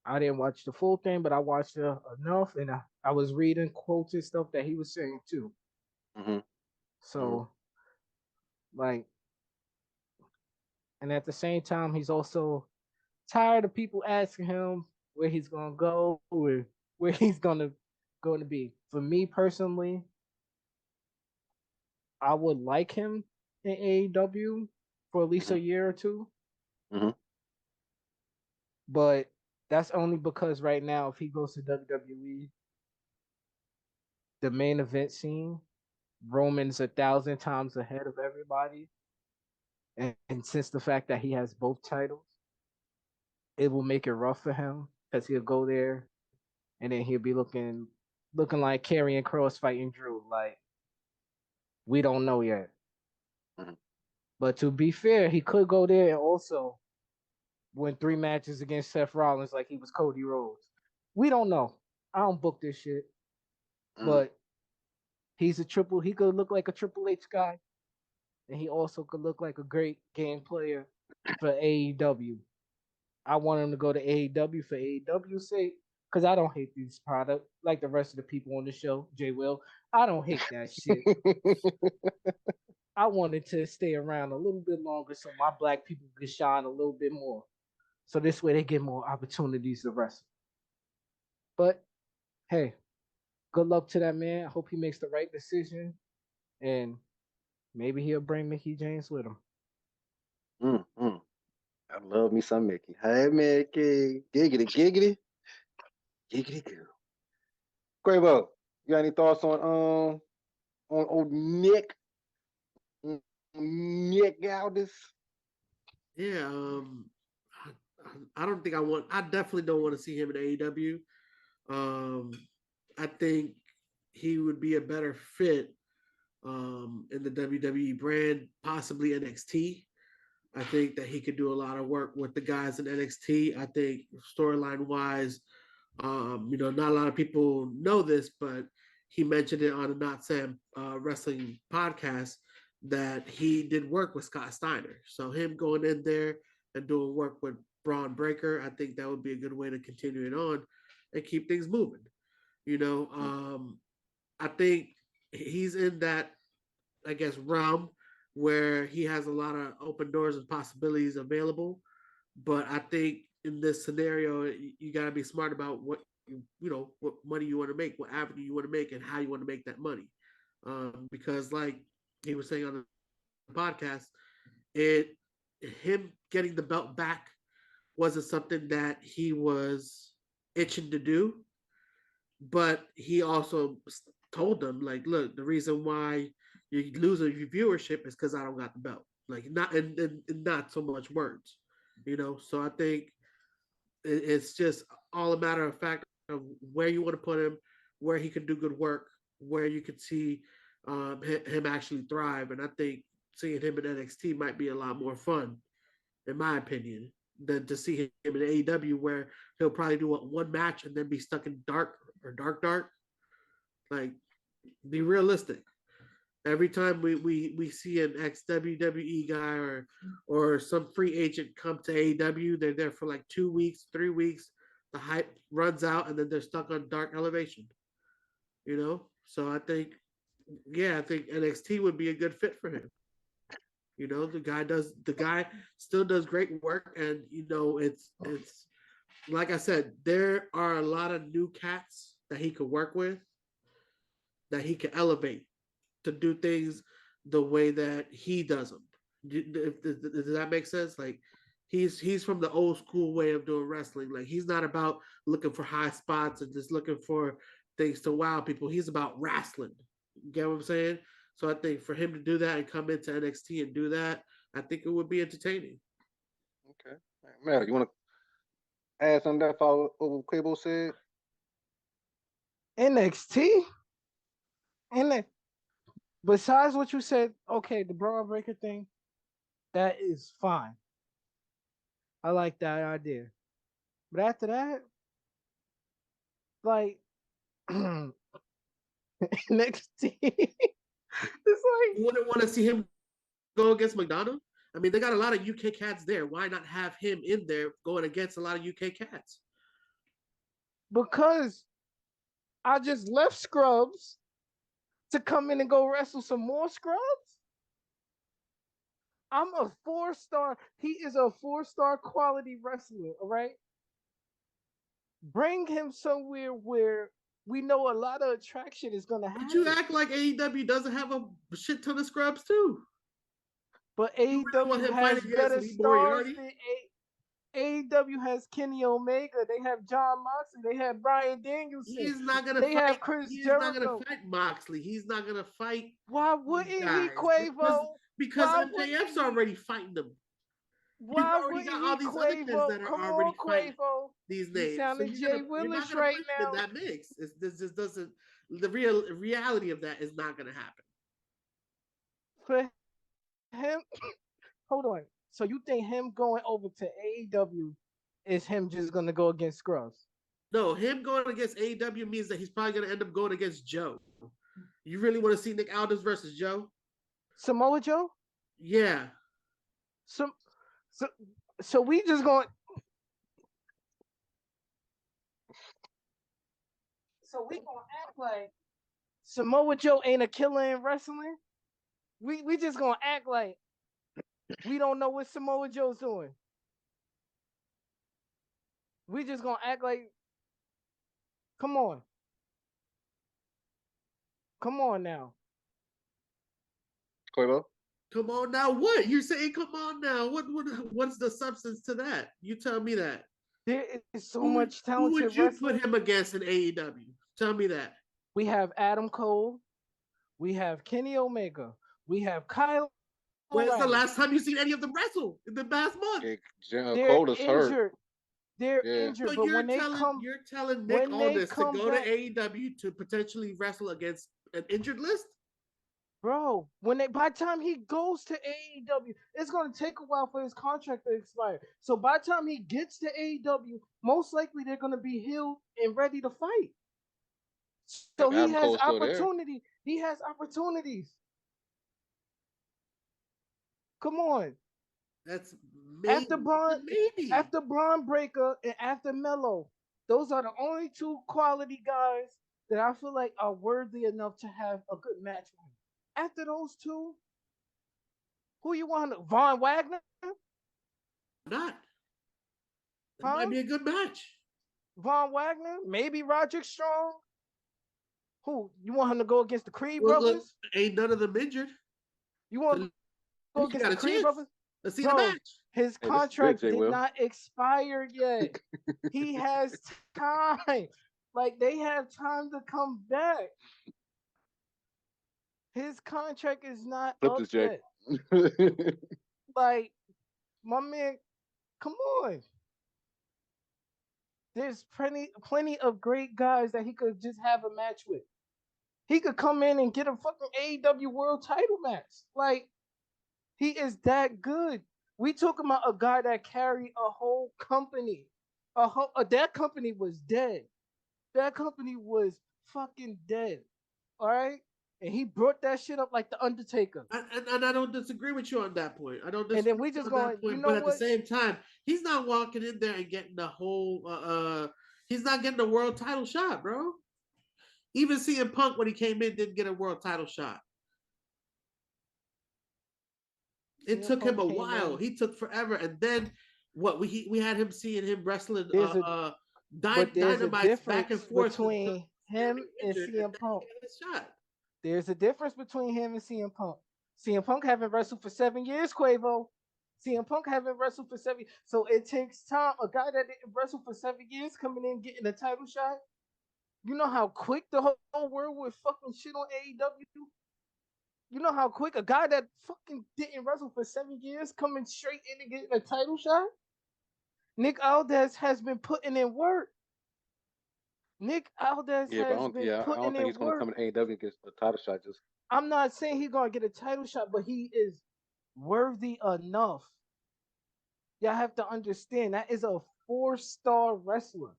I didn't watch the full thing, but I watched enough, and I was reading quotes and stuff that he was saying too. So, like, and at the same time, he's also tired of people asking him where he's gonna go or where he's going to be. For me personally, I would like him in AEW for at least a year or two. But that's only because right now, if he goes to WWE, the main event scene, Roman's 1,000 times ahead of everybody. And since the fact that he has both titles, it will make it rough for him because he'll go there and then he'll be looking like Karrion Kross fighting Drew. Like, we don't know yet. But to be fair, he could go there and also win 3 matches against Seth Rollins like he was Cody Rhodes. We don't know. I don't book this shit. But he could look like a Triple H guy. And he also could look like a great game player for AEW. I want him to go to AEW for AEW's sake, because I don't hate this product like the rest of the people on the show, Jay Will. I don't hate that shit. I wanted to stay around a little bit longer so my black people could shine a little bit more. So this way they get more opportunities to wrestle. But hey, good luck to that man. I hope he makes the right decision. And maybe he'll bring Mickey James with him. I love me some Mickey. Hey, Mickey. Giggity, giggity. Giggity goo. Quavo, you got any thoughts on old Nick? Nick Aldis? Yeah, I don't think I definitely don't want to see him in AEW. I think he would be a better fit in the WWE brand, possibly NXT. I think that he could do a lot of work with the guys in NXT. I think storyline wise, not a lot of people know this, but he mentioned it on a Not Sam Wrestling podcast that he did work with Scott Steiner. So him going in there and doing work with Braun Breaker. I think that would be a good way to continue it on and keep things moving. I think he's in that, I guess, realm where he has a lot of open doors and possibilities available. But I think in this scenario, you got to be smart about what what money you want to make, what avenue you want to make, and how you want to make that money. Because, like he was saying on the podcast, him getting the belt back wasn't something that he was itching to do, but he also told them, like, look, the reason why you're losing your viewership is because I don't got the belt. Like, not and not so much words, So I think it's just all a matter of fact of where you want to put him, where he can do good work, where you can see him actually thrive. And I think seeing him in NXT might be a lot more fun, in my opinion, than to see him in AEW, where he'll probably do one match and then be stuck in dark. Like, be realistic. Every time we see an ex WWE guy or some free agent come to AEW, they're there for like 2 weeks, 3 weeks. The hype runs out, and then they're stuck on Dark Elevation. So I think NXT would be a good fit for him. The guy still does great work, and it's like I said, there are a lot of new cats that he could work with, that he can elevate to do things the way that he does them. Does that make sense? Like, he's from the old school way of doing wrestling. Like, he's not about looking for high spots and just looking for things to wow people. He's about wrestling. You get what I'm saying? So I think for him to do that and come into NXT and do that, I think it would be entertaining. Okay. Mel, you want to add something that for what Quabo said? NXT? And besides what you said, okay, the Braun Breaker thing, that is fine. I like that idea. But after that, like NXT, it's like, You wouldn't want to see him go against McDonald? I mean, they got a lot of UK cats there. Why not have him in there going against a lot of UK cats? because I just left Scrubs to come in and go wrestle some more Scrubs. I'm a 4-star. He is a 4-star quality wrestler, all right? Bring him somewhere where we know a lot of attraction is going to happen. But you act like AEW doesn't have a shit ton of scrubs too. But You really want AEW him has fighting against better Lee stars Moriarty? than AEW has Kenny Omega. They have John Moxley. They have Bryan Danielson. He's not gonna They fight. have Chris He's Jericho. not gonna fight Moxley. He's not gonna fight. Why wouldn't he, guys Quavo? Because Why MJF's wouldn't he? already fighting them. Why already wouldn't got he, all these other kids Quavo? that are Come already on, fighting Quavo. these You names. sounding So Jay you're Willis not gonna right put him now. in that mix. This just doesn't. The reality of that is not gonna happen. For him, hold on. So you think him going over to AEW is him just gonna go against Scrubs? No, him going against AEW means that he's probably gonna end up going against Joe. You really want to see Nick Aldis versus Joe? Samoa Joe? Yeah. So we just going. So we gonna act like Samoa Joe ain't a killer in wrestling? We just gonna act like we don't know what Samoa Joe's doing. We just gonna act like, come on. Come on now. Quavo? Come on now, what? You're saying come on now. What's the substance to that? You tell me that. There is so Who much talented would you wrestling. put him against in AEW? Tell me that. We have Adam Cole. We have Kenny Omega. We have Kyle When's the O'Reilly. last time you seen any of them wrestle in the past month? They're Cole is hurt. injured. They're Yeah. injured, So but when they come, you're telling Nick when they Aldis to come go back- to AEW to potentially wrestle against an injured list? bro, by the time he goes to AEW, it's gonna take a while for his contract to expire. So by the time he gets to AEW, most likely they're gonna be healed and ready to fight. So he Adam has Cole's still there. opportunity. He has opportunities. Come on. That's After maybe. after Braun Breaker and after Melo, those are the only two quality guys that I feel like are worthy enough to have a good match with. After those two, who you want? Von Wagner? Not. That Huh? might be a good match. Von Wagner? Maybe Roderick Strong? Who? You want him to go against the Creed Well, brothers? look, ain't none of them injured. You want him to go You against got the a Creed chance. brothers? Let's see Bro, the match. his Hey, this is good, contract Jay did Will. not expire yet. He has time. Like, they have time to come back. His contract is not Flip up this, Jay. yet. Like, my man, come on. There's plenty of great guys that he could just have a match with. He could come in and get a fucking AEW world title match. Like, he is that good. We talking about a guy that carried a whole company. That company was dead. That company was fucking dead. All right? And he brought that shit up like the Undertaker. And I don't disagree with you on that point. I don't disagree And then we with you just on that going, point, you know but at what? the same time, he's not walking in there and getting the whole he's not getting a world title shot, bro. Even CM Punk when he came in didn't get a world title shot. It CM took him Punk a came while. in. He took forever, and then what we had him seeing him wrestling But there's a dynamites back and difference forth between him and injured, CM then Punk. he got his shot. There's a difference between him and CM Punk. CM Punk haven't wrestled for 7 years, Quavo. CM Punk haven't wrestled for 7 years. So it takes time. A guy that didn't wrestle for 7 years coming in getting a title shot. You know how quick the whole world would fucking shit on AEW? You know how quick a guy that fucking didn't wrestle for 7 years coming straight in and getting a title shot? Nick Aldis has been putting in work. Nick Aldis Yeah, but has been I don't putting think in he's gonna work. come in AEW against the title shot. Just I'm not saying he's gonna get a title shot, but he is worthy enough. Y'all have to understand that is a 4-star wrestler.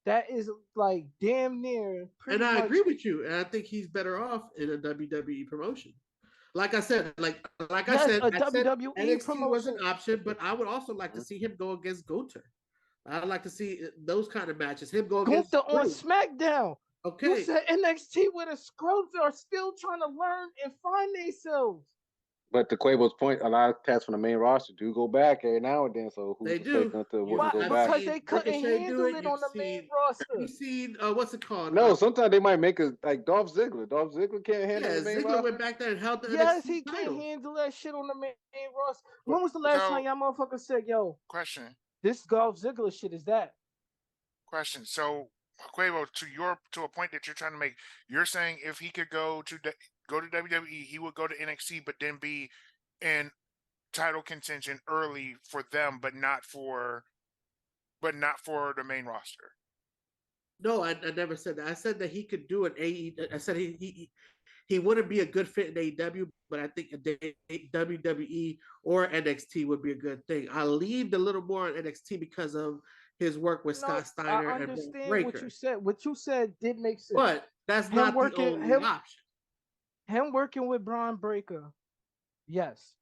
That is like damn near pretty And I much. agree with you. And I think he's better off in a WWE promotion. Like I said, Yes, a I said WWE NXT was an promotion. option, but I would also like to see him go against Gunther. I'd like to see those kind of matches. Him go against Gunther on Drew. SmackDown. You Okay. said NXT where the Scrubs are still trying to learn and find themselves. but to Quavo's point, a lot of cats from the main roster do go back every now and then. So who's They to do. say Gunther You- wouldn't Why? go I've back? Because seen they couldn't Ricochet handle do it it. on the main roster. You've seen what's it called? No, sometimes they might make it like Dolph Ziggler. Dolph Ziggler can't handle yeah, the main Ziggler roster. went back there and held the Yes, NXT he can't title. handle that shit on the main roster. When was the last So- time y'all motherfuckers said, yo, Question. this Dolph Ziggler shit is that? Question. So, Quavo, to a point that you're trying to make, you're saying if he could go to WWE, he would go to NXT, but then be in title contention early for them, but not for the main roster. No, I never said that. I said that he could do an AE. I said he wouldn't be a good fit in AEW, but I think WWE or NXT would be a good thing. I leaned a little more on NXT because of his work with No, Scott Steiner I and Braun understand Breaker. what you said. What you said did make sense. But that's Him not the working- only him- option. Him working with Braun Breaker, yes,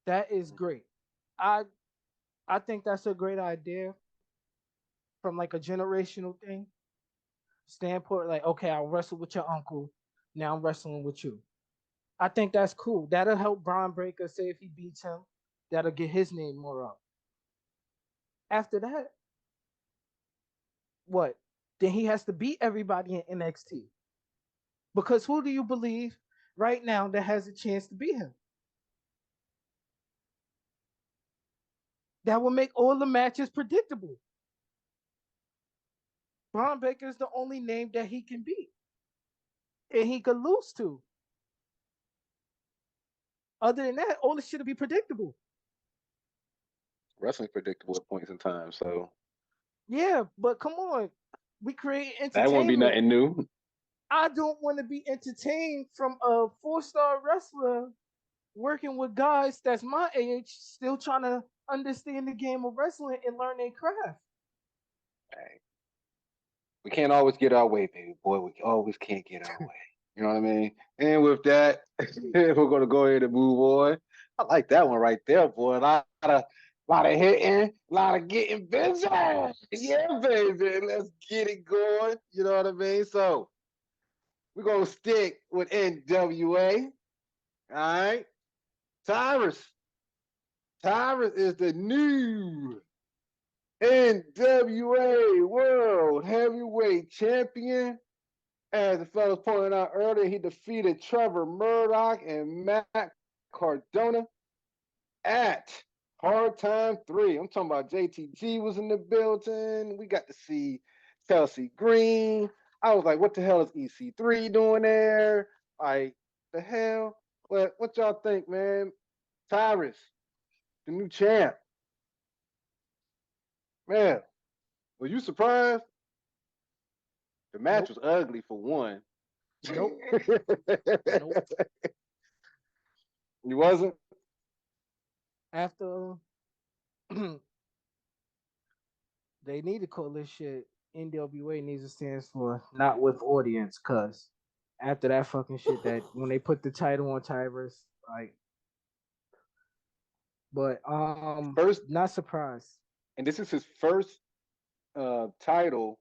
that is great. I think that's a great idea from like a generational thing standpoint. Like, okay, I wrestled with your uncle, now I'm wrestling with you. I think that's cool. That'll help Braun Breaker. Say if he beats him, that'll get his name more up. After that, what? Then he has to beat everybody in NXT. Because who do you believe right now that has a chance to beat him? That will make all the matches predictable. Braun Breaker is the only name that he can beat. And he could lose to. Other than that, all the shit will be predictable. Wrestling's predictable at points in time, so Yeah, but come on. We create entertainment. that wouldn't be nothing new. I don't want to be entertained from a 4-star wrestler working with guys that's my age, still trying to understand the game of wrestling and learn their craft. Hey, we can't always get our way, baby boy. We always can't get our way. You know what I mean? And with that, we're gonna go ahead and move on I like that one right there, boy. A lot of hitting, a lot of getting busy. Yeah, baby. Let's get it going. You know what I mean? So we're gonna stick with NWA. All right. Tyrus. Tyrus is the new NWA World Heavyweight Champion. As the fellas pointed out earlier, he defeated Trevor Murdoch and Matt Cardona at Hard Time 3. I'm talking about JTG was in the building. We got to see Chelsea Green. I was like, what the hell is EC3 doing there? Like, the hell? What y'all think, man? Tyrus, the new champ. Man, were you surprised? The match was ugly for one. Nope. You wasn't? After they need to call this shit NWA needs to stand for not with audience, cause after that fucking shit that when they put the title on Tyrus, like, but First, not surprised. and this is his first title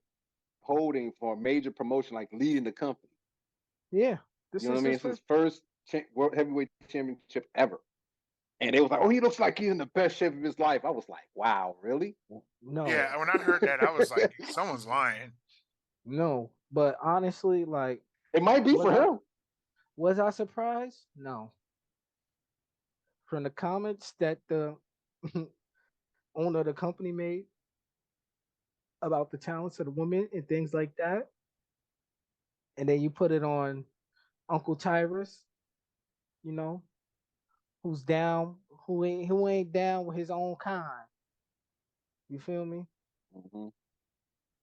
holding for a major promotion, like leading the company. Yeah, this You know what is I mean? his It's his first. first World Heavyweight Championship ever. And they was like, oh, he looks like he's in the best shape of his life. I was like, wow, really? No, Yeah, when I heard that, I was like, someone's lying. no, but honestly, like, It might be for him. was I surprised? No. From the comments that the owner of the company made about the talents of the women and things like that, and then you put it on Uncle Tyrus, you know, who's down, who ain't down with his own kind. You feel me? Mm-hmm.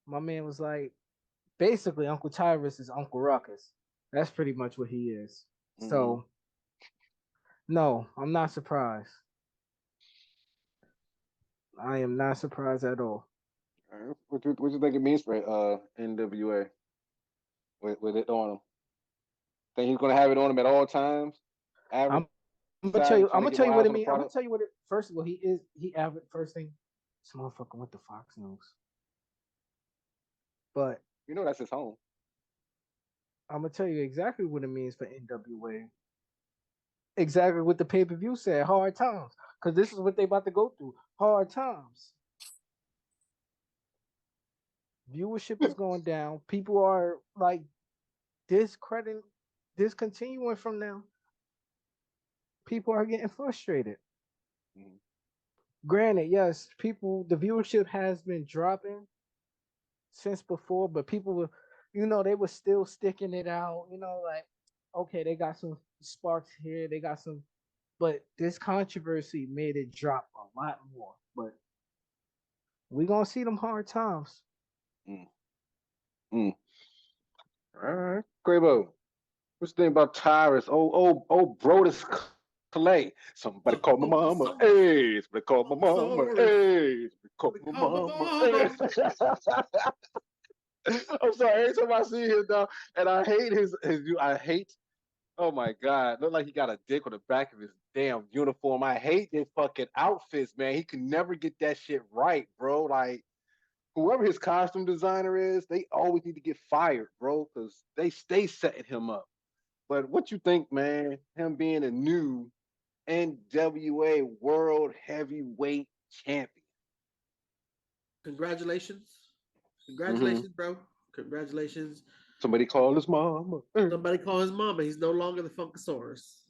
My man was like, basically, Uncle Tyrus is Uncle Ruckus. That's pretty much what he is. Mm-hmm. So, no, I'm not surprised. I am not surprised at all. What you think it means for NWA with it on him? Think he's gonna have it on him at all times? I'm, I'm gonna tell Advertising, you. trying I'm to gonna get tell you more what eyes it on the means. I'm gonna product? tell you what it. First of all, he average first thing. This motherfucker went to Fox News, but You know that's his home. I'm gonna tell you exactly what it means for NWA. Exactly what the pay per view said. Hard times, because this is what they about to go through. Hard times. Viewership is going down. People are like discontinuing from them. People are getting frustrated. Mhm. Granted, yes, the viewership has been dropping since before, but people were, they were still sticking it out. Like, okay, they got some sparks here, they got some, but this controversy made it drop a lot more. But we gonna see them hard times. Mm. Mm. All right, Quavo. What's the thing about Tyrus? Oh, Brodus Clay. Somebody call my mama. Hey, somebody call my mama. Hey, somebody call my mama. Hey. I'm sorry. Every time I see him, dog, and I hate his. I hate. Oh my God! Look like he got a dick on the back of his damn uniform. I hate his fucking outfits, man. He can never get that shit right, bro. Like whoever his costume designer is, they always need to get fired, bro, because they stay setting him up. But what you think, man? Him being a new NWA World Heavyweight Champion. Congratulations. Mm-hmm. Congratulations, bro. Congratulations. Somebody call his mama. Somebody call his mama. He's no longer the Funkasaurus.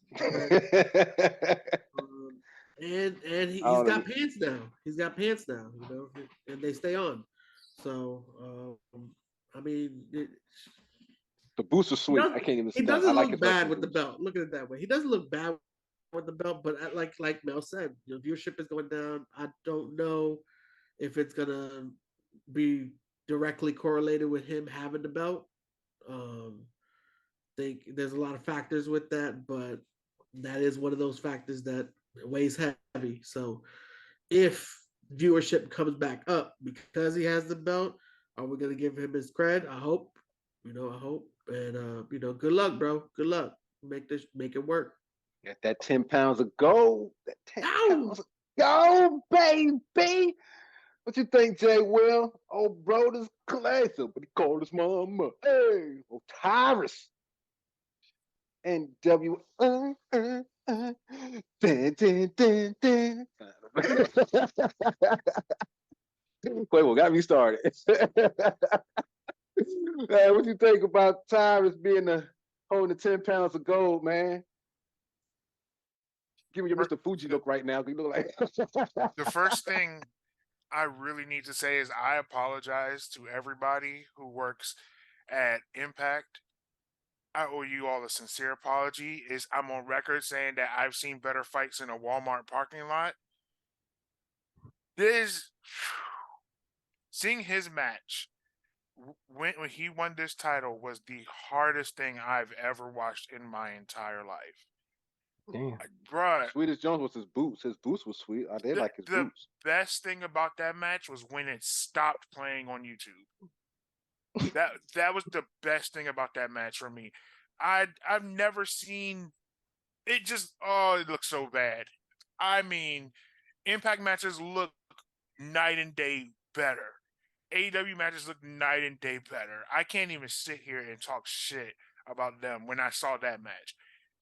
And he's got pants now. He's got pants now, and they stay on. So, I mean, The booster suite. I can't even he stunt. I doesn't like look his bad wrestling with the boots. belt. Look at it that way. He doesn't look bad with the belt, but like Mel said, viewership is going down. I don't know if it's gonna be directly correlated with him having the belt. Think there's a lot of factors with that, but that is one of those factors that weighs heavy. So if viewership comes back up because he has the belt, are we gonna give him his cred? I hope. I hope. And good luck, bro. Good luck. Make it work. Got that 10 pounds of gold. That 10 Ow! pounds of gold, baby. What you think, Jay Will? Old bro, this classic, but he called his mama. Hey, oh Tyrus. NW. Dun, dun, dun, dun. Quavo got me started. What you think about Tyrus being holding the 10 pounds of gold, man? Give me your Mr. Fuji look right now. You look like The first thing I really need to say is I apologize to everybody who works at Impact. I owe you all a sincere apology. Is I'm on record saying that I've seen better fights in a Walmart parking lot. This seeing his match when he won this title was the hardest thing I've ever watched in my entire life. Damn. Like, bruh, Sweetest Jones was his boots. His boots were sweet. I did like his the boots. best thing about that match was when it stopped playing on YouTube. That was the best thing about that match for me. I've never seen it just it looks so bad. I mean, Impact matches look night and day better. AEW matches look night and day better. I can't even sit here and talk shit about them when I saw that match.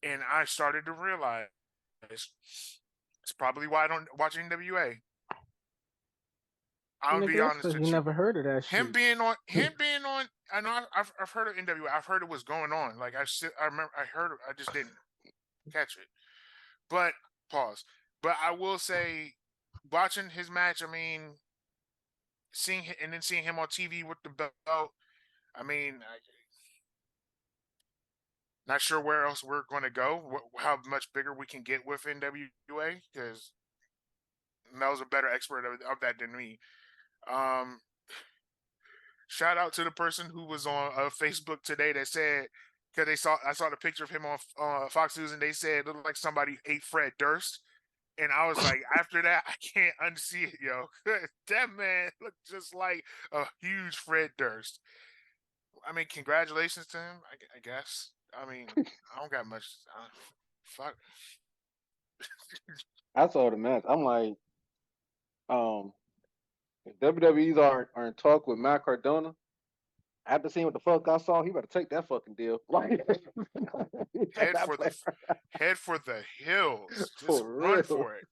And I started to realize it's probably why I don't watch NWA. I'm gonna Nigga, be that's honest 'cause with you you. never heard of that Him shit. being on, I know I've heard of NWA. I've heard it was going on. Like I remember I heard. I just didn't catch it. But pause. But I will say, watching his match. I mean, seeing and then seeing him on TV with the belt. I mean, not sure where else we're going to go. How much bigger we can get with NWA because Mel's a better expert of that than me. Shout out to the person who was on Facebook today that said because I saw the picture of him on Fox News and they said it looked like somebody ate Fred Durst, and I was like, after that I can't unsee it, yo. That man looked just like a huge Fred Durst. I mean, congratulations to him. I guess. I mean, I don't got much. Fuck. I saw the match. I'm like, if WWE's are in talk with Matt Cardona. After seeing what the fuck I saw, he better take that fucking deal. Like, Head for the hills. Just for run real. for it.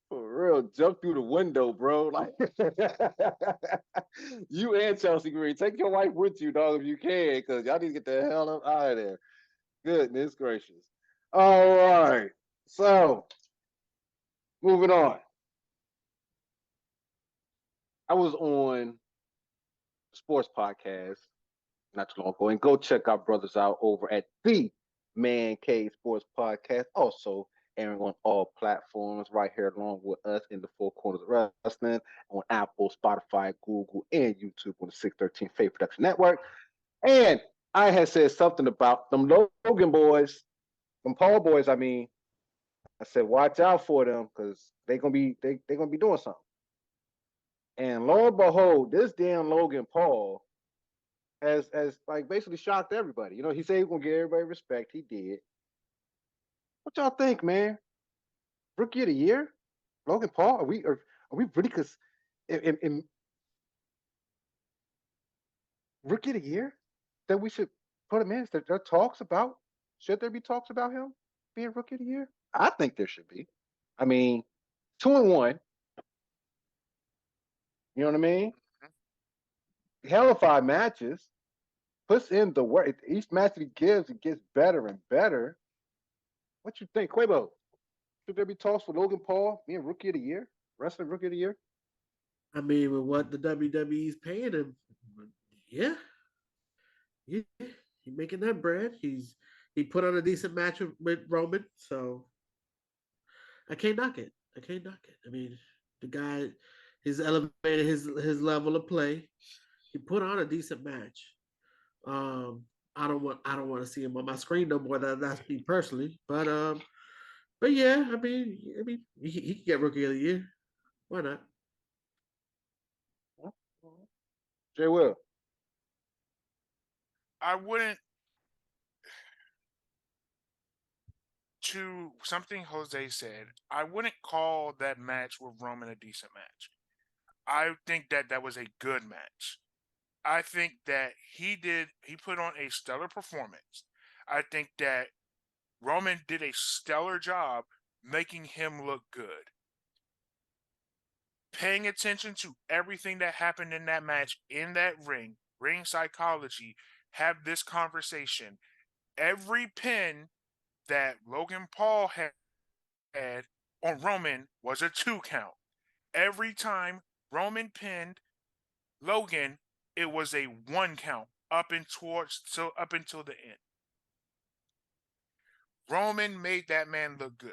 For real, jump through the window, bro. Like, you and Chelsea Green, take your wife with you, dog, if you can, because y'all need to get the hell up out of there. Goodness gracious. All right. So, moving on. I was on a sports podcast not too long ago, and go check our brothers out over at the Man Cave Sports Podcast. Also, airing on all platforms right here along with us in the Four Corners of Wrestling on Apple, Spotify, Google, and YouTube on the 613 Faye Production Network. And I had said something about them Logan boys, them Paul boys. I mean, I said watch out for them because they're gonna be doing something. And lo and behold, this damn Logan Paul has like basically shocked everybody. You know, he said he was gonna give everybody respect. He did. What y'all think, man? Rookie of the year, Logan Paul. Are we really? Because in rookie of the year that we should put him in. There are talks about. Should there be talks about him being rookie of the year? I think there should be. I mean, 2-1. You know what I mean? Hell of 5 matches. Puts in the work. Each match he gives, it gets better and better. What you think, Quavo? Should there be talks for Logan Paul being rookie of the year? Wrestling rookie of the year? I mean, with what the WWE's paying him, yeah, he's making that bread. He put on a decent match with Roman, so I can't knock it. I mean, the guy, he's elevated his level of play. He put on a decent match. I don't want to see him on my screen no more. That's me personally, but yeah, I mean, he can get rookie of the year. Why not? Jay Will. I wouldn't. to something Jose said, I wouldn't call that match with Roman a decent match. I think that was a good match. I think that he put on a stellar performance. I think that Roman did a stellar job making him look good. Paying attention to everything that happened in that match, in that ring psychology, have this conversation. Every pin that Logan Paul had on Roman was a 2 count. Every time Roman pinned Logan, it was a 1 count up until the end. Roman made that man look good.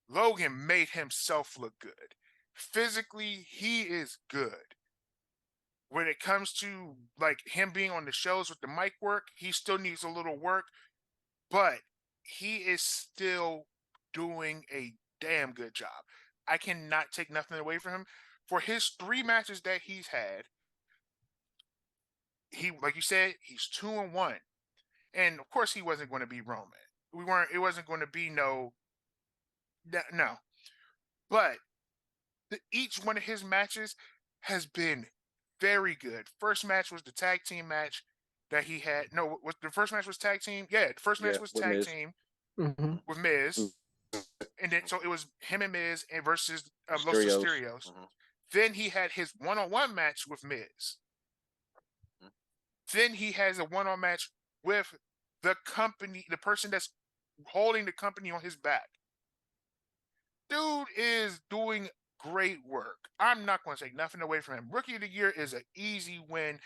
Logan made himself look good. Physically, he is good. When it comes to like him being on the shows with the mic work, he still needs a little work, but he is still doing a damn good job. I cannot take nothing away from him. For his 3 matches that he's had, he, like you said, he's 2-1. And of course he wasn't going to be Roman. It wasn't going to be no. But each one of his matches has been very good. First match was the tag team match that he had. No, the first match was tag team. Yeah, the first match was with tag Miz. team Mm-hmm. with Miz. And then so it was him and Miz and versus Los Mysterios. Then he had his one-on-one match with Miz. Then he has a one-on match with the company, the person that's holding the company on his back. Dude is doing great work. I'm not going to take nothing away from him. Rookie of the Year is an easy win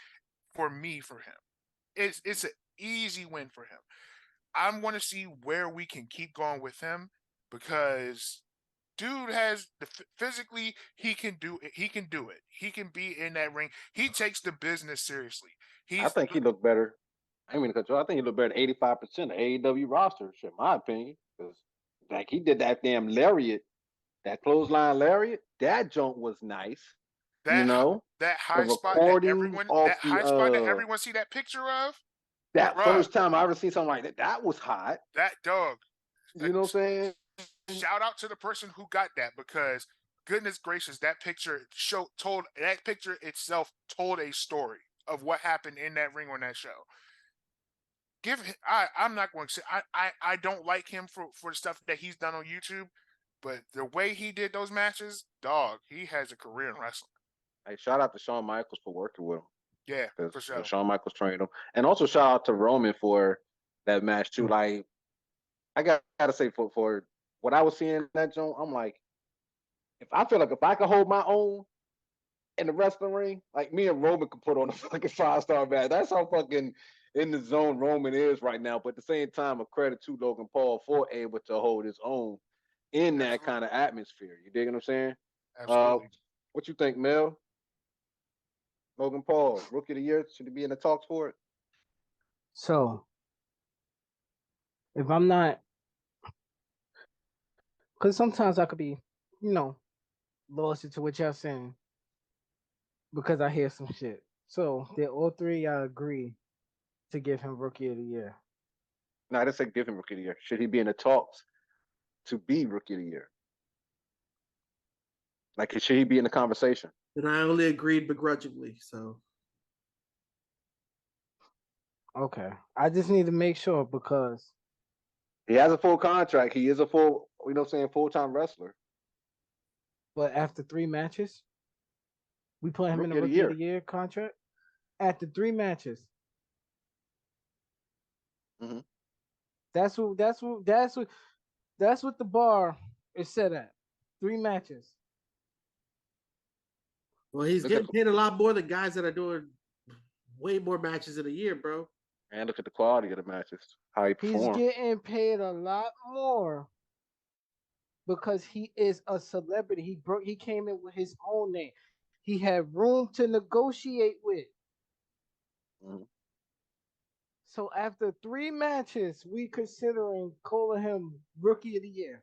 for me for him. It's an easy win for him. I'm going to see where we can keep going with him because dude has physically he can do it. He can do it. He can be in that ring. He takes the business seriously. I think he looked better. I mean, I think he looked better than 85% of AEW roster, in my opinion. Because like he did that damn lariat, that clothesline lariat. That joint was nice. That high spot that everyone see that picture of. That first time I ever seen something like that, that was hot. That dog. You know what I'm saying? Shout out to the person who got that because goodness gracious, that picture itself told a story of what happened in that ring on that show. I'm not going to say I don't like him for the stuff that he's done on YouTube, but the way he did those matches, dog, he has a career in wrestling. Hey, shout out to Shawn Michaels for working with him. Yeah, for sure. Shawn Michaels trained him, and also shout out to Roman for that match too. Like, I gotta say for what I was seeing in that joint, I'm like, if I could hold my own in the wrestling ring, like me and Roman could put on a fucking 5-star match. That's how fucking in the zone Roman is right now. But at the same time, a credit to Logan Paul for able to hold his own in that kind of atmosphere. You dig what I'm saying? Absolutely. What you think, Mel? Logan Paul, Rookie of the Year, should he be in the talks for it? So, if I'm not, because sometimes I could be, lost into what y'all saying because I hear some shit. So, did all 3 y'all agree to give him Rookie of the Year? No, I didn't say give him Rookie of the Year. Should he be in the talks to be Rookie of the Year? Like, should he be in the conversation? And I only agreed begrudgingly, so. Okay. I just need to make sure because he has a full contract. He is a full, full-time wrestler. But after 3 matches, we put him in a Rookie of the Year contract? After 3 matches. Mm-hmm. That's what the bar is set at. 3 matches. Well, he's getting paid a lot more than guys that are doing way more matches in a year, bro. And look at the quality of the matches, how he performed. He's getting paid a lot more because he is a celebrity. He came in with his own name. He had room to negotiate with. Mm-hmm. So after 3 matches, we considering calling him Rookie of the Year.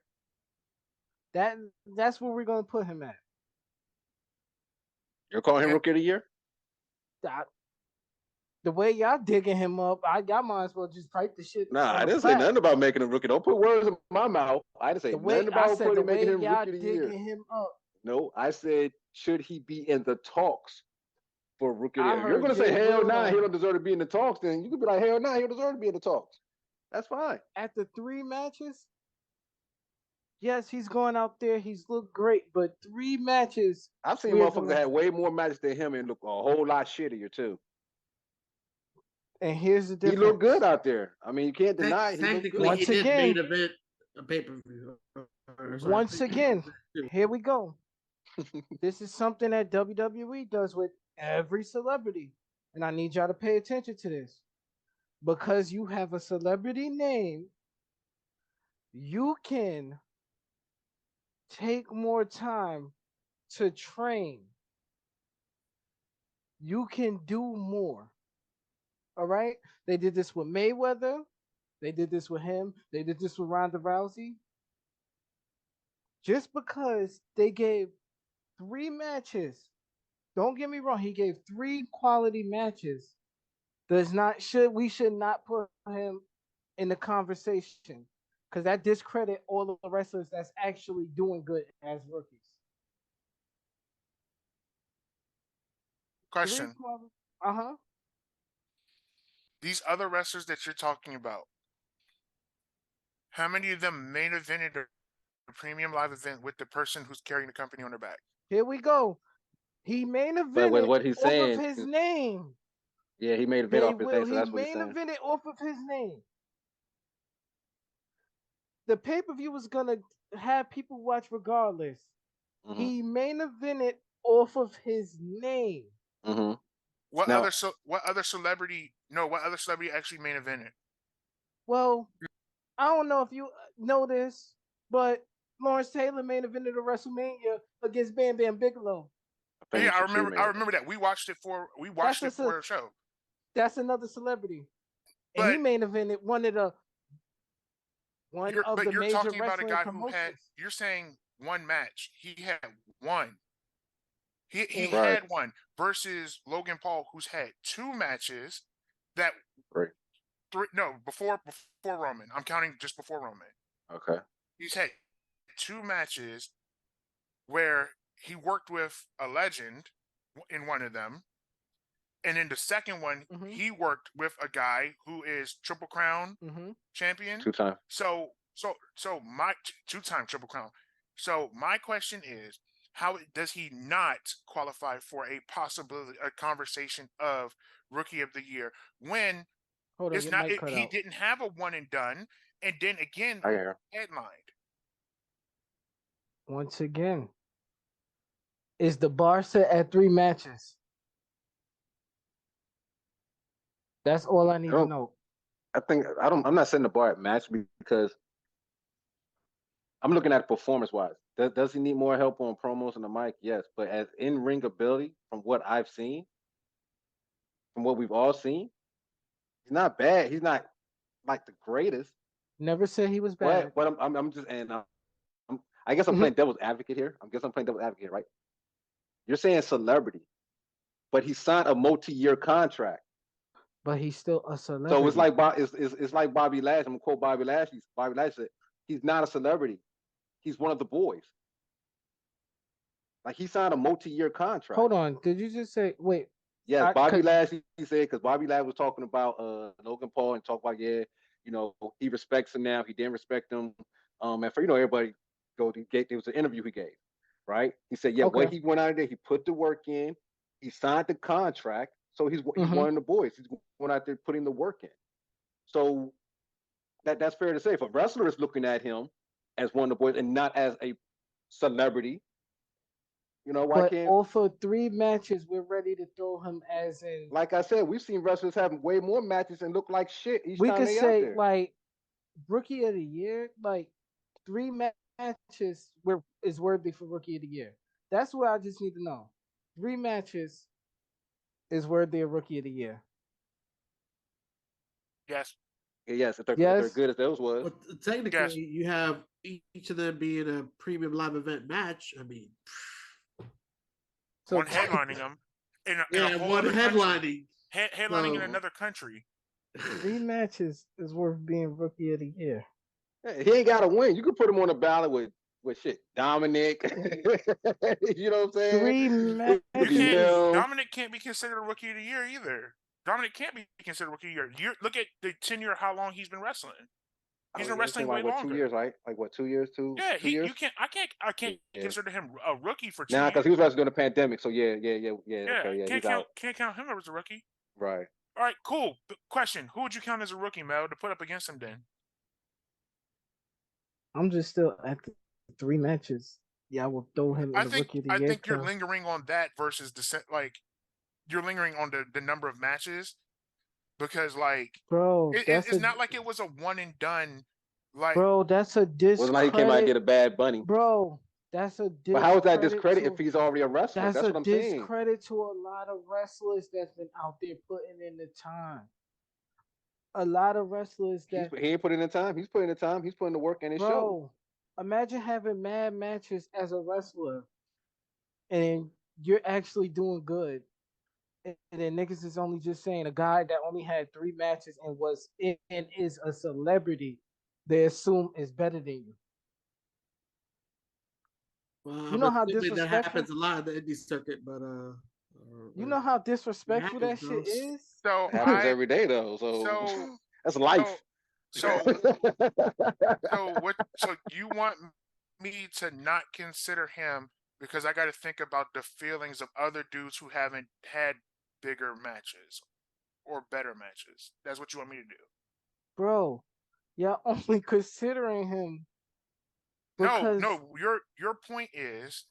That's where we're gonna put him at. You're calling him Rookie of the Year? The way y'all digging him up, y'all might as well just type the shit. Nah, on I the didn't say plat. nothing about making him rookie. Don't put words in my mouth. I didn't say The way nothing I about said, the making way him y'all rookie of the year. digging him up. No, I said, should he be in the talks for rookie of the I year? If you're heard going to say, Jay hell Will nah, he on- don't deserve to be in the talks, then you could be like, hell nah, he don't deserve to be in the talks. That's fine. After 3 matches. Yes, he's going out there. He's looked great, but 3 matches. I've seen We're motherfuckers that had way more matches than him and look a whole lot shittier too. And here's the He difference. looked good out there. I mean, you can't deny it. He looked Technically, good. Once he did again- main event a pay-per-view. Once again, here we go. This is something that WWE does with every celebrity. And I need y'all to pay attention to this. Because you have a celebrity name, you can take more time to train. You can do more. All right? They did this with Mayweather. They did this with him. They did this with Ronda Rousey. Just because they gave 3 matches, don't get me wrong, he gave 3 quality matches. We should not put him in the conversation because that discredit all of the wrestlers that's actually doing good as rookies. Question: Uh-huh. These other wrestlers that you're talking about, how many of them main evented a premium live event with the person who's carrying the company on their back? Here we go. He main But evented what he's off saying of his is- name. Yeah, he made a bid off his name, so He that's what he's main saying. evented off of his name. The pay-per-view was gonna have people watch regardless. Mhm. He main evented off of his name. Mhm. What Now- other celebrity? No, what other celebrity actually main evented? Well, I don't know if you know this, but Lawrence Taylor main evented a WrestleMania against Bam Bam Bigelow. think Yeah, I Shaquille remember. made I it. remember that. We watched it for a show. That's another celebrity. And he But main evented one of the you're major talking about a wrestling guy who promotions. had. You're saying one match. He had one. He Right. had one versus Logan Paul, who's had 2 matches. That Right. before Roman. I'm counting just before Roman. Okay. He's had 2 matches where he worked with a legend in one of them. And in the second one, Mhm. he worked with a guy who is Triple Crown Mm-hmm. champion. 2 times. So my 2-time Triple Crown. So my question is, how does he not qualify for a conversation of Rookie of the Year when Hold on, it's your not? mic cut He out. didn't have a one and done, and then again I hear. headlined. Once again, is the bar set at 3 matches? That's all I need to don't- know. I'm not setting the bar at match because I'm looking at performance wise. Does he need more help on promos and the mic? Yes, but as in ring ability, from what I've seen, from what we've all seen, he's not bad. He's not like the greatest. Never said he was bad. But I'm just and I guess I'm playing devil's advocate here. Right? You're saying celebrity, but he signed a multi-year contract. But he's still a celebrity. So it's like it's like Bobby Lashley. I'm gonna quote Bobby Lashley. Bobby Lashley said, he's not a celebrity. He's one of the boys. Like he signed a multi-year contract. Hold on. Did you just say wait? Yes, Bobby Lashley said because Bobby Lashley was talking about Logan Paul and talk about he respects him now. He didn't respect him. And for everybody there was an interview he gave, right? He said, what he went out there, he put the work in, he signed the contract, so he's one of the boys. He's going out there putting the work in. So that's fair to say. If a wrestler is looking at him as one of the boys and not as a celebrity, why but can't? Also, 3 matches, we're ready to throw him as in. Like I said, we've seen wrestlers have way more matches and look like shit each we time could they out say there. like Rookie of the Year, like 3 matches is worthy for Rookie of the Year. That's what I just need to know. 3 matches is worthy of Rookie of the Year. Yes. Yes, if they're good as those was. But technically, you have each of them being a premium live event match. I mean, one headlining them. In a whole one other headlining. country. headlining in So- another country. 3 matches is worth being rookie of the year. Hey, he ain't got to win. You can put him on the ballot with shit, Dominic. You know what I'm saying? 3 You matches. Jemell. Dominic can't be considered a rookie of the year either. Dominic can't be considered rookie of the year. Look at the tenure, how long he's been wrestling. He's been wrestling way like what, longer. 2 years, right? Like what, 2 years, Yeah, two years? you can't. I can't Yeah. consider him a rookie for 2 Nah, years. because he was wrestling during the pandemic. So yeah. Yeah, Okay, yeah, he's out. can't count him as a rookie. Right. All right, cool. Question: who would you count as a rookie, Mel, to put up against him? Then I'm just still at the 3 matches. Yeah, I will throw him in the rookie of the year. I think you're lingering on that versus you're lingering on the number of matches because bro, it's not like it was a one and done. Bro, that's a discredit. Wasn't like he came out and get a Bad Bunny. Bro, that's a discredit. But how is that discredit if he's already a wrestler? That's what I'm saying. discredit to a lot of wrestlers that's been out there putting in the time. A lot of wrestlers that he ain't putting in the time. He's putting in the time. He's putting the work in his show. Imagine having mad matches as a wrestler and you're actually doing good. And then niggas is only just saying a guy that only had 3 matches and is a celebrity, they assume is better than you. Well, You know how that disrespectful happens a lot in the indie circuit, but you know how disrespectful that happens, shit is? So It happens every day though. So that's life. So you want me to not consider him because I got to think about the feelings of other dudes who haven't had bigger matches or better matches. That's what you want me to do. Bro, y'all only considering him because No, your point is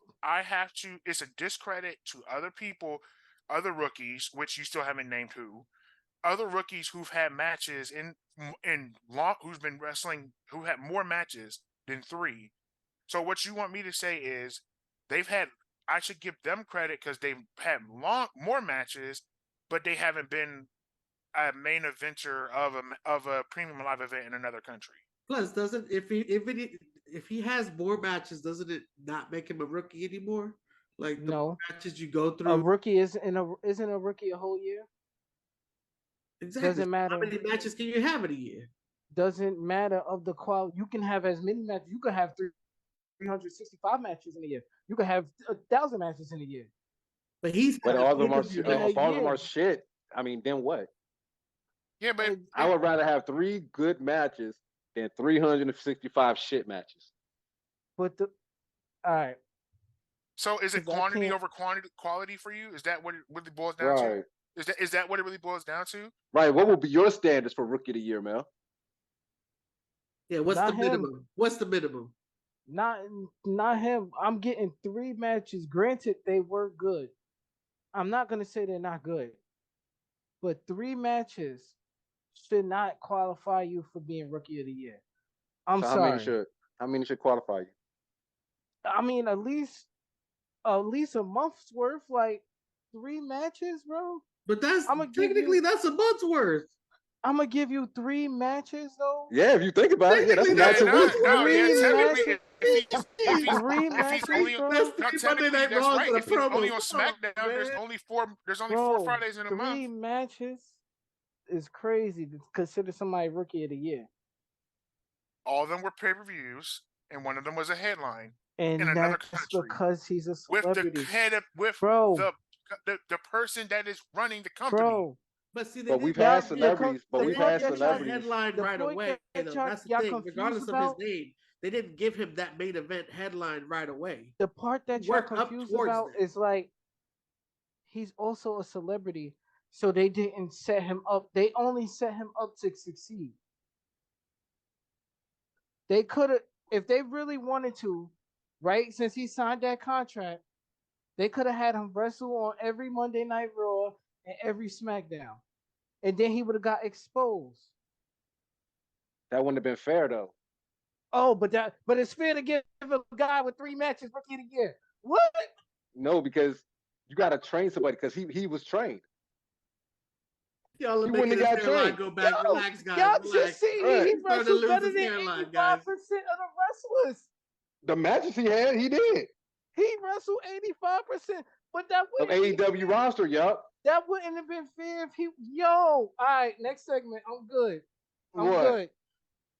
it's a discredit to other people, other rookies, which you still haven't named who, other rookies who've had matches who's been wrestling, who had more matches than 3. So what you want me to say is I should give them credit because they've had more matches, but they haven't been a main eventer of a premium live event in another country. Plus, if he has more matches, doesn't it not make him a rookie anymore? Like the more matches you go through, a rookie isn't a rookie a whole year. Exactly. Doesn't matter. How many matches can you have in a year? Doesn't matter of the quality. You can have as many matches. You can have 365 matches in a year. You can have 1,000 matches in a year. But all of them are shit. I mean, then what? Yeah, but I would rather have 3 good matches than 365 shit matches. But all right. So is it quantity over quality for you? Is that what it really boils down to? Is that what it really boils down to? Right. What would be your standards for rookie of the year, Mel? Yeah, what's the minimum? What's the minimum? Not him. I'm getting 3 matches. Granted, they were good. I'm not gonna say they're not good, but 3 matches should not qualify you for being rookie of the year. I'm sorry. How many should qualify you? I mean, at least a month's worth, like 3 matches, bro. But that's that's a month's worth. I'm gonna give you 3 matches though. Yeah, if you think about it, yeah, that's not a week. If he's only on SmackDown, there's only 4 Fridays in a month. 3 matches is crazy to consider somebody rookie of the year. All of them were pay-per-views, and one of them was a headline and in another that's country because he's a celebrity. The person that is running the company. Bro. But we've had celebrities. Headline right away. That's the thing. Regardless of his name, they didn't give him that main event headline right away. The part that you're confused about is like he's also a celebrity, so they didn't set him up. They only set him up to succeed. They could have, if they really wanted to, right? Since he signed that contract, they could have had him wrestle on every Monday Night Raw and every SmackDown, and then he would have got exposed. That wouldn't have been fair, though. Oh, but it's fair to give a guy with 3 matches rookie of the year. What? No, because you got to train somebody because he was trained. Y'all are making his hairline go back. Relax, guys. Y'all just see he wrestled better than 85% of the wrestlers. The matches he had, he did. He wrestled 85%, but that of AEW roster, yup. That wouldn't have been fair if he. Yo, all right. Next segment. I'm good. I'm What? good.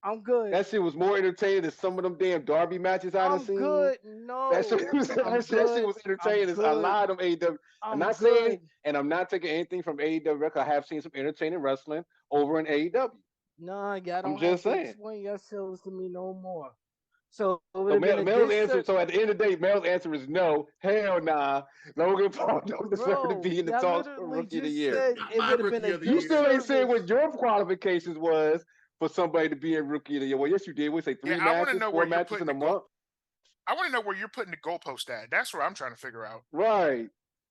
I'm good. That shit was more entertaining than some of them damn Derby matches I done I'm seen. good. That No, shit was, I'm that shit good. was I'm entertaining as a good. lot of them AEW. I'm I'm not saying, good. and I'm not taking anything from AEW record. I have seen some entertaining wrestling over in AEW. Nah, y'all I'm don't have just to saying. explain yourselves to me no more. So it would So have been a Mel's answer. disservice. So at the end of the day, Mel's answer is no. Hell nah. Logan Paul don't deserve to Bro, be in the y'all talks for literally Rookie of the just Year. said Not it my would have been rookie a of the You year. still ain't saying what disservice. your qualifications was for somebody to be in Rookie of the Year. Well, yes, you did. We say Yeah, 3 I want to matches, know 4 where you're matches putting in the a month. I want to know where you're putting the goalpost at. That's what I'm trying to figure out. Right.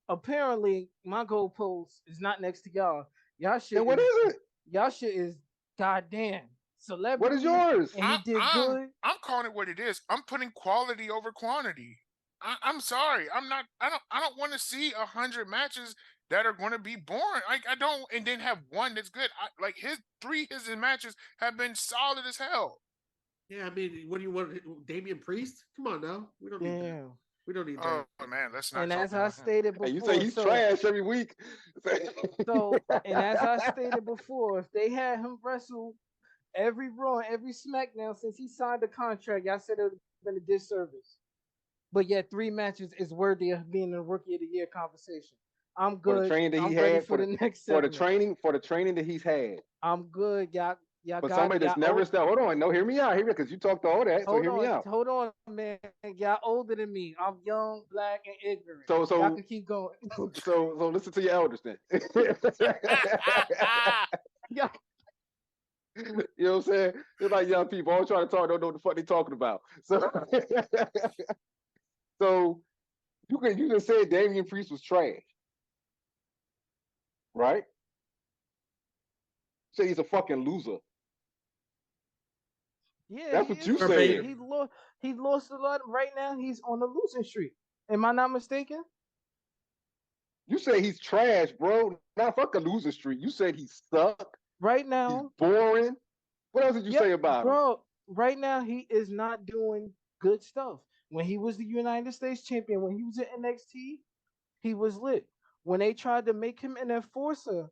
Apparently, my goalpost is not next to y'all. Y'all shit And what is is it? y'all shit is goddamn What is celebrity, yours? and he did good. I'm calling it what it is. I'm putting quality over quantity. I'm sorry. I'm not. I don't want to see 100 matches that are going to be boring. Like I don't, and then have one that's good. Like his matches have been solid as hell. Yeah, I mean, what do you want? Damian Priest? Come on now. We don't need that. Damn. We don't need Oh that. man, let's not And talk as I about him. stated Hey, you say before, he's trash every week. and as I stated before, if they had him wrestle every Raw, every SmackDown since he signed the contract, y'all said it would have been a disservice. But yet, 3 matches is worthy of being a Rookie of the Year conversation. I'm For the good. training that he I'm ready had, for the next for the segment. training that he's had. I'm good. Y'all But got somebody it. that's never stepped. Hold on, no, hear me out, because you talked all that. So hear me out. Hold on, man. Y'all older than me. I'm young, black, and ignorant. So Y'all can keep going. so listen to your elders then. Y'all- You know what I'm saying? It's like young people all trying to talk, don't know what the fuck they talking about. So so you can say Damian Priest was trash, right? Say he's a fucking loser. yeah, That's he what is you a loser. said. Verbatim. He lost a lot. Right now, he's on the losing streak. Am I not mistaken? You say he's trash, bro. Not fuck a loser streak. You said he suck. Right He's now, boring. What else did you yep, say about him? bro. Right now, he is not doing good stuff. When he was the United States champion, when he was at NXT, he was lit. When they tried to make him an enforcer,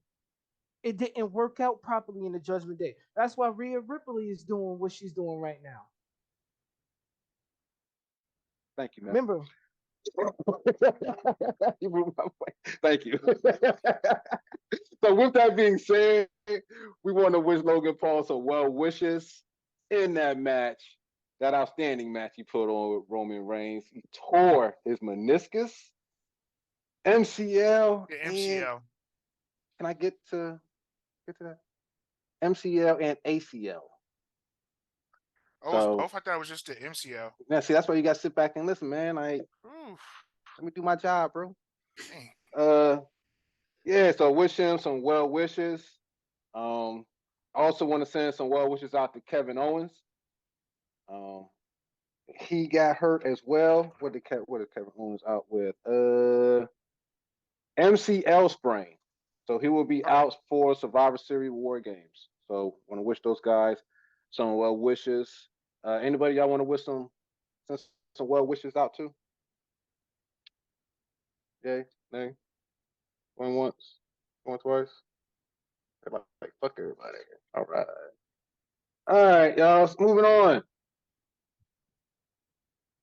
it didn't work out properly in the Judgment Day. That's why Rhea Ripley is doing what she's doing right now. Thank you, man. Remember, You moved my way. Thank you. So with that being said, we want to wish Logan Paul some well wishes in that match, that outstanding match he put on with Roman Reigns. He tore his meniscus, MCL, The and MCL. can I get to that? MCL and ACL. Oh, So I thought it was just the MCL. now, see, that's why you got to sit back and listen, man. Like, Oof, let me do my job, bro. dang. Yeah. So wish him some well wishes. Also want to send some well wishes out to Kevin Owens. He got hurt as well. What did Kevin Owens out with? MCL sprain. So he will be Okay. out for Survivor Series War Games. So want to wish those guys some well wishes. Anybody y'all want to wish some well wishes out to? Yay, nay, going once, going twice. Like fuck everybody. All right, y'all. Moving on.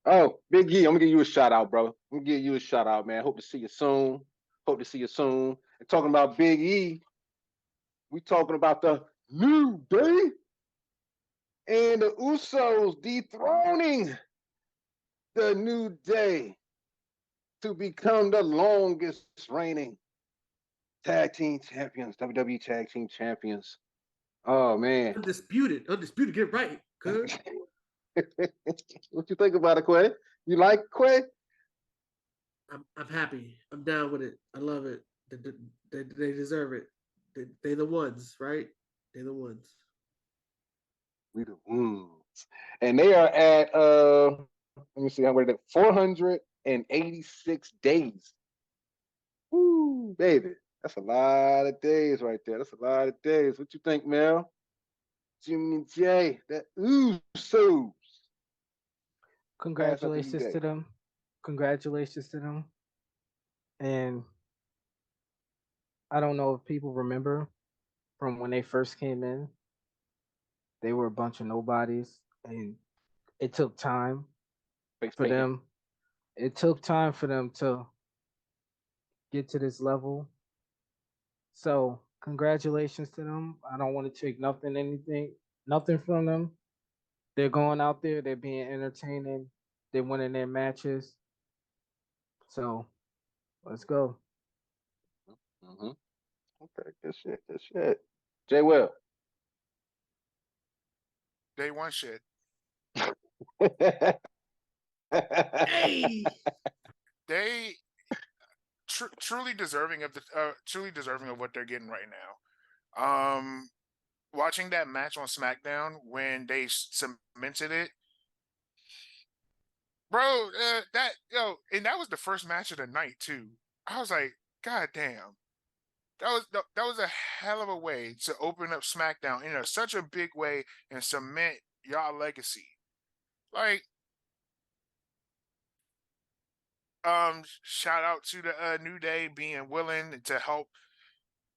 Oh, Big E, I'm gonna give you a shout out, bro. I'm gonna give you a shout out, man. Hope to see you soon. And talking about Big E, we talking about the New Day and the Usos dethroning the New Day to become the longest reigning tag team champions, WWE tag team champions. Oh man. Undisputed. Get right. Good. What you think about it, Quay? You like Quay? I'm happy. I'm down with it. I love it. They deserve it. They're the ones, right? They're the ones. We the ones. And they are at let me see how many 486 days. Woo, baby. That's a lot of days right there. That's a lot of days. What you think, Mel? Jimmy J, that Usos. congratulations to them. Congratulations to them. And I don't know if people remember from when they first came in. They were a bunch of nobodies, and it took time Face for painting. them. It took time for them to get to this level. So congratulations to them. I don't want to take nothing from them. They're going out there. They're being entertaining. They're winning their matches. So let's go. Mm-hmm. Okay, good shit, good shit. Jay Will. Day one shit. Hey, They truly deserving of what they're getting right now. Watching that match on SmackDown when they cemented it, bro. And that was the first match of the night too. I was like, God damn, that was a hell of a way to open up SmackDown in such a big way and cement y'all legacy. Like, shout out to the New Day being willing to help,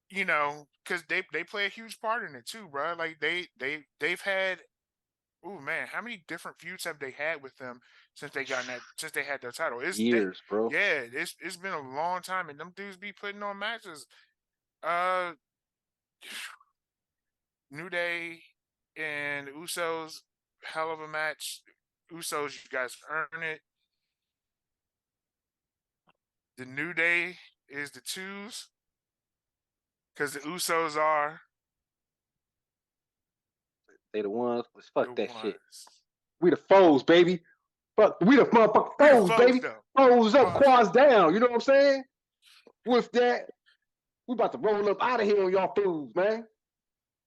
because they play a huge part in it too, bro. Like they've had, oh man, how many different feuds have they had with them since they had their title? Years, bro. Yeah, it's been a long time, and them dudes be putting on matches. Uh, New Day and Usos, hell of a match. Usos, you guys earn it. The New Day is the twos because the Usos are They the ones. Let's fuck the that shit. ones. We the foes, baby. Fuck, we the motherfucking We the foes, baby. though. Foes up, Quads quads down. You know what I'm saying? With that, we about to roll up out of here on y'all fools, man.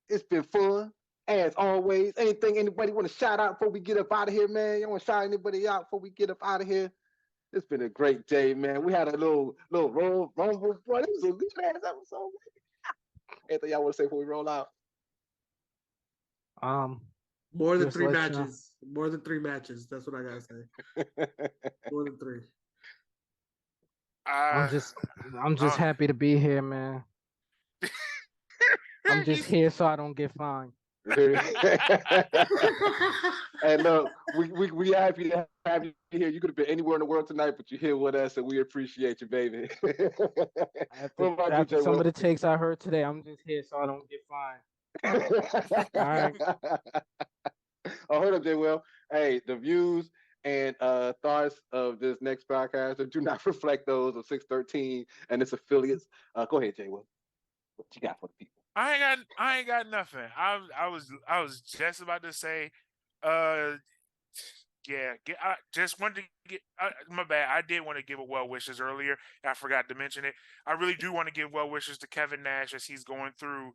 It's been fun. As always, anything anybody want to shout out before we get up out of here, man? Y'all want to shout anybody out before we get up out of here? It's been a great day, man. We had a little roll, boy. This was a good ass episode. Anything y'all want to say before we roll out? more than Just three let y'all- matches. More than 3 matches. That's what I gotta say. More than 3. I'm just happy to be here, man. I'm just here so I don't get fined. Hey, look, we happy to have you here. You could have been anywhere in the world tonight, but you're here with us, and we appreciate you, baby. After some of the takes I heard today, I'm just here so I don't get fined. All right. Oh, hold up, Jay Will. Hey, the views and thoughts of this next podcast do not reflect those of 613 and its affiliates. Go ahead, Jay Will. What you got for the people? I ain't got nothing. I was just about to say, yeah. I just wanted to get my bad. I did want to give a well wishes earlier. I forgot to mention it. I really do want to give well wishes to Kevin Nash as he's going through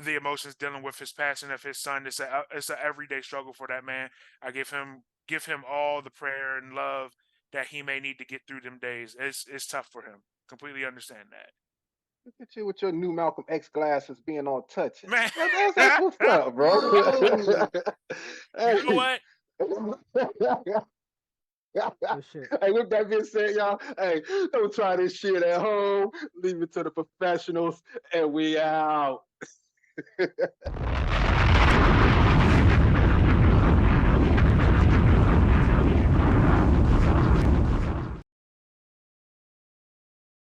the emotions dealing with his passing of his son. It's a everyday struggle for that man. I give him all the prayer and love that he may need to get through them days. It's tough for him. Completely understand that. Look at you with your new Malcolm X glasses being all touching. Man. That's what's up, bro. You know what? Good shit. Hey, with that being said, y'all, hey, don't try this shit at home. Leave it to the professionals, and we out.